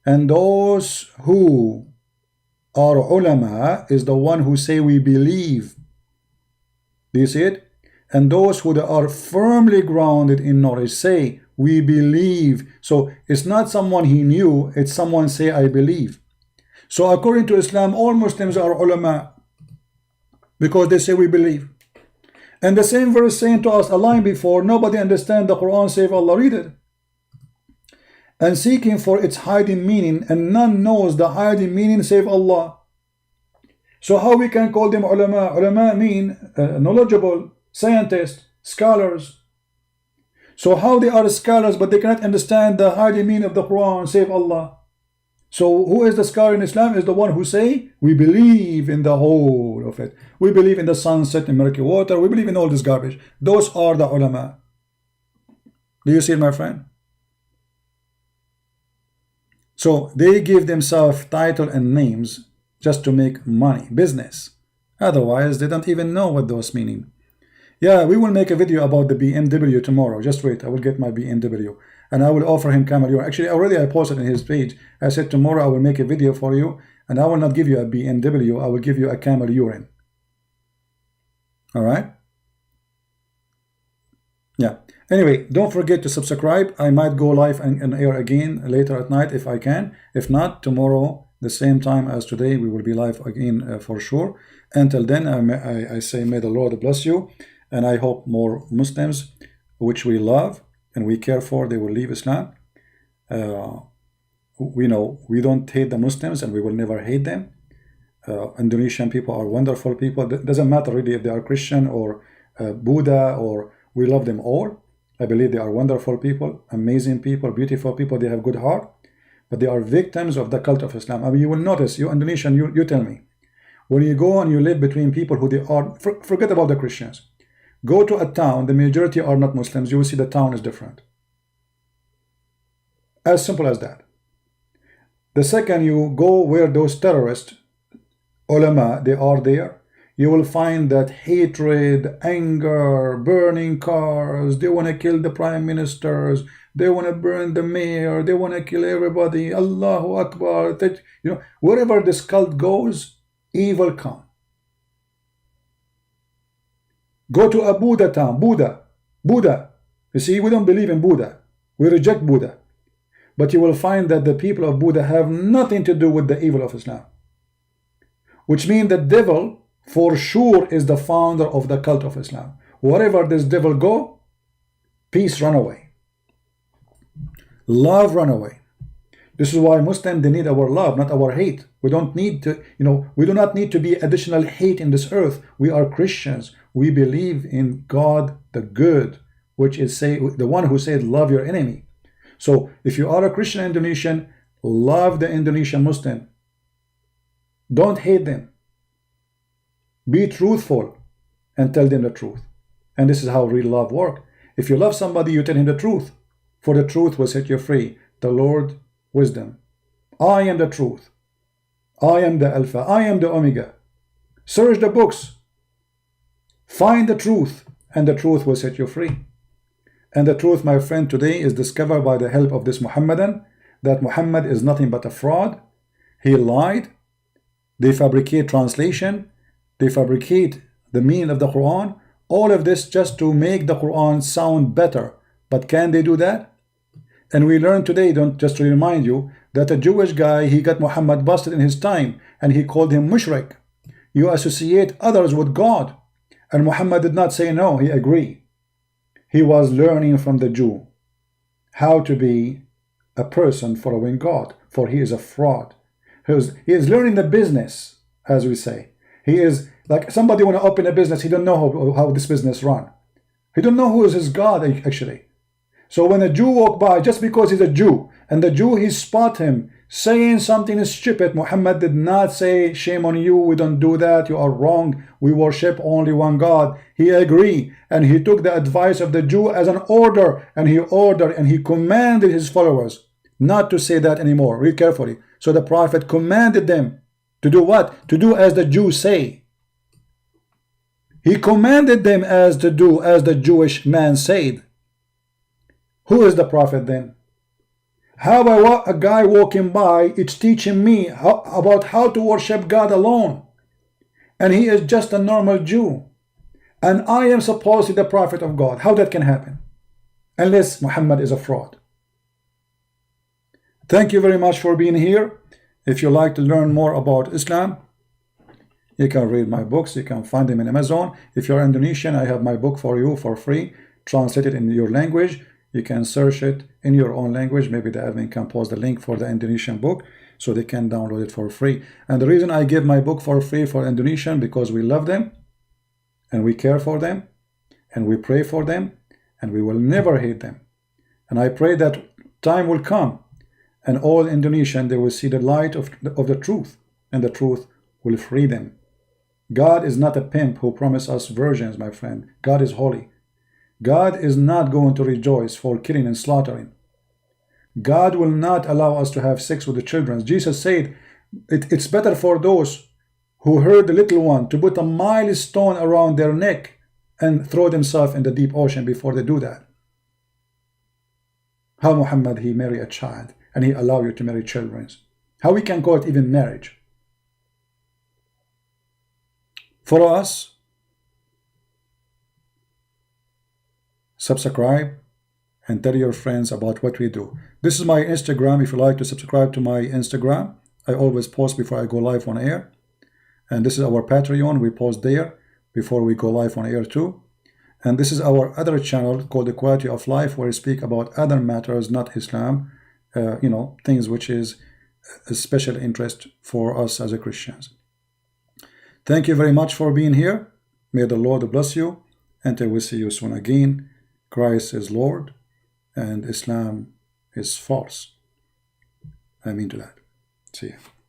And those who are ulama is the one who say we believe. Do you see it? And those who are firmly grounded in knowledge say we believe. So it's not someone he knew, it's someone say I believe. So according to Islam, all Muslims are ulama because they say we believe. And the same verse saying to us a line before, nobody understand the Quran save Allah. Read it. And seeking for its hiding meaning, and none knows the hiding meaning save Allah. So how we can call them ulama? Ulama mean knowledgeable, scientists, scholars. So how they are scholars but they cannot understand the hiding meaning of the Quran save Allah? So who is the scholar in Islam? Is the one who say we believe in the whole of it. We believe in the sunset in murky water. We believe in all this garbage. Those are the ulama. Do you see it, my friend? So they give themselves title and names just to make money, business. Otherwise they don't even know what those meaning. Yeah, we will make a video about the BMW tomorrow. Just wait, I will get my BMW. And I will offer him camel urine. Actually, already I posted in his page. I said tomorrow I will make a video for you. And I will not give you a BMW. I will give you a camel urine. Alright? Yeah. Anyway, don't forget to subscribe. I might go live and air again later at night if I can. If not, tomorrow the same time as today. We will be live again for sure. Until then, I say may the Lord bless you, and I hope more Muslims, which we love and we care for, they will leave Islam. We know we don't hate the Muslims, and we will never hate them. Indonesian people are wonderful people. It doesn't matter really if they are Christian or Buddha, or we love them all. I believe they are wonderful people, amazing people, beautiful people. They have good heart, but they are victims of the cult of Islam. I mean, you will notice, you Indonesian, you tell me, when you go and you live between people who they are, forget about the Christians. Go to a town, the majority are not Muslims. You will see the town is different. As simple as that. The second you go where those terrorists, ulama, they are there, you will find that hatred, anger, burning cars, they want to kill the prime ministers, they want to burn the mayor, they want to kill everybody, Allahu Akbar. That, you know, wherever this cult goes, evil come. Go to a Buddha town, Buddha. You see, we don't believe in Buddha. We reject Buddha. But you will find that the people of Buddha have nothing to do with the evil of Islam. Which means the devil, for sure, is the founder of the cult of Islam. Wherever this devil go, peace run away. Love run away. This is why Muslims, they need our love, not our hate. We don't need to, you know, we do not need to be additional hate in this earth. We are Christians. We believe in God the good, which is the one who said, love your enemy. So if you are a Christian Indonesian, love the Indonesian Muslim. Don't hate them. Be truthful and tell them the truth. And this is how real love works. If you love somebody, you tell him the truth. For the truth will set you free. The Lord, wisdom. I am the truth. I am the Alpha. I am the Omega. Search the books. Find the truth, and the truth will set you free. And the truth, my friend, today is discovered by the help of this Muhammadan, that Muhammad is nothing but a fraud. He lied. They fabricate translation. They fabricate the meaning of the Quran. All of this just to make the Quran sound better. But can they do that? And we learn today, just to remind you, that a Jewish guy, he got Muhammad busted in his time, and he called him mushrik. You associate others with God. And Muhammad did not say no, he agreed. He was learning from the Jew how to be a person following God, for he is a fraud. He is learning the business, as we say. He is like somebody want to open a business, he don't know how this business run. He don't know who is his God, actually. So when a Jew walk by, just because he's a Jew, and the Jew, he spot him saying something stupid, Muhammad did not say, shame on you, we don't do that, you are wrong, we worship only one God. He agreed, and he took the advice of the Jew as an order, and he ordered and he commanded his followers not to say that anymore. Read carefully. So the Prophet commanded them to do what? To do as the Jews say. He commanded them to do as the Jewish man said. Who is the Prophet then? How about a guy walking by, it's teaching me about how to worship God alone. And he is just a normal Jew. And I am supposed to be the prophet of God. How that can happen? Unless Muhammad is a fraud. Thank you very much for being here. If you like to learn more about Islam, you can read my books. You can find them in Amazon. If you're Indonesian, I have my book for you for free, translated in your language. You can search it in your own language. Maybe the admin can post the link for the Indonesian book so they can download it for free. And the reason I give my book for free for Indonesian, because we love them and we care for them and we pray for them and we will never hate them. And I pray that time will come and all Indonesian, they will see the light of the truth, and the truth will free them. God is not a pimp who promised us virgins, my friend. God is holy. God is not going to rejoice for killing and slaughtering. God will not allow us to have sex with the children. Jesus said it's better for those who hurt the little one to put a milestone around their neck and throw themselves in the deep ocean before they do that. How Muhammad, he married a child and he allowed you to marry children. How we can call it even marriage? For us, subscribe and tell your friends about what we do. This is my Instagram. If you like to subscribe to my Instagram, I always post before I go live on air. And this is our Patreon. We post there before we go live on air too. And this is our other channel called The Quality of Life, where we speak about other matters, not Islam, things which is a special interest for us as a Christians. Thank you very much for being here. May the Lord bless you. Until we see you soon again. Christ is Lord and Islam is false. I mean to that. See you.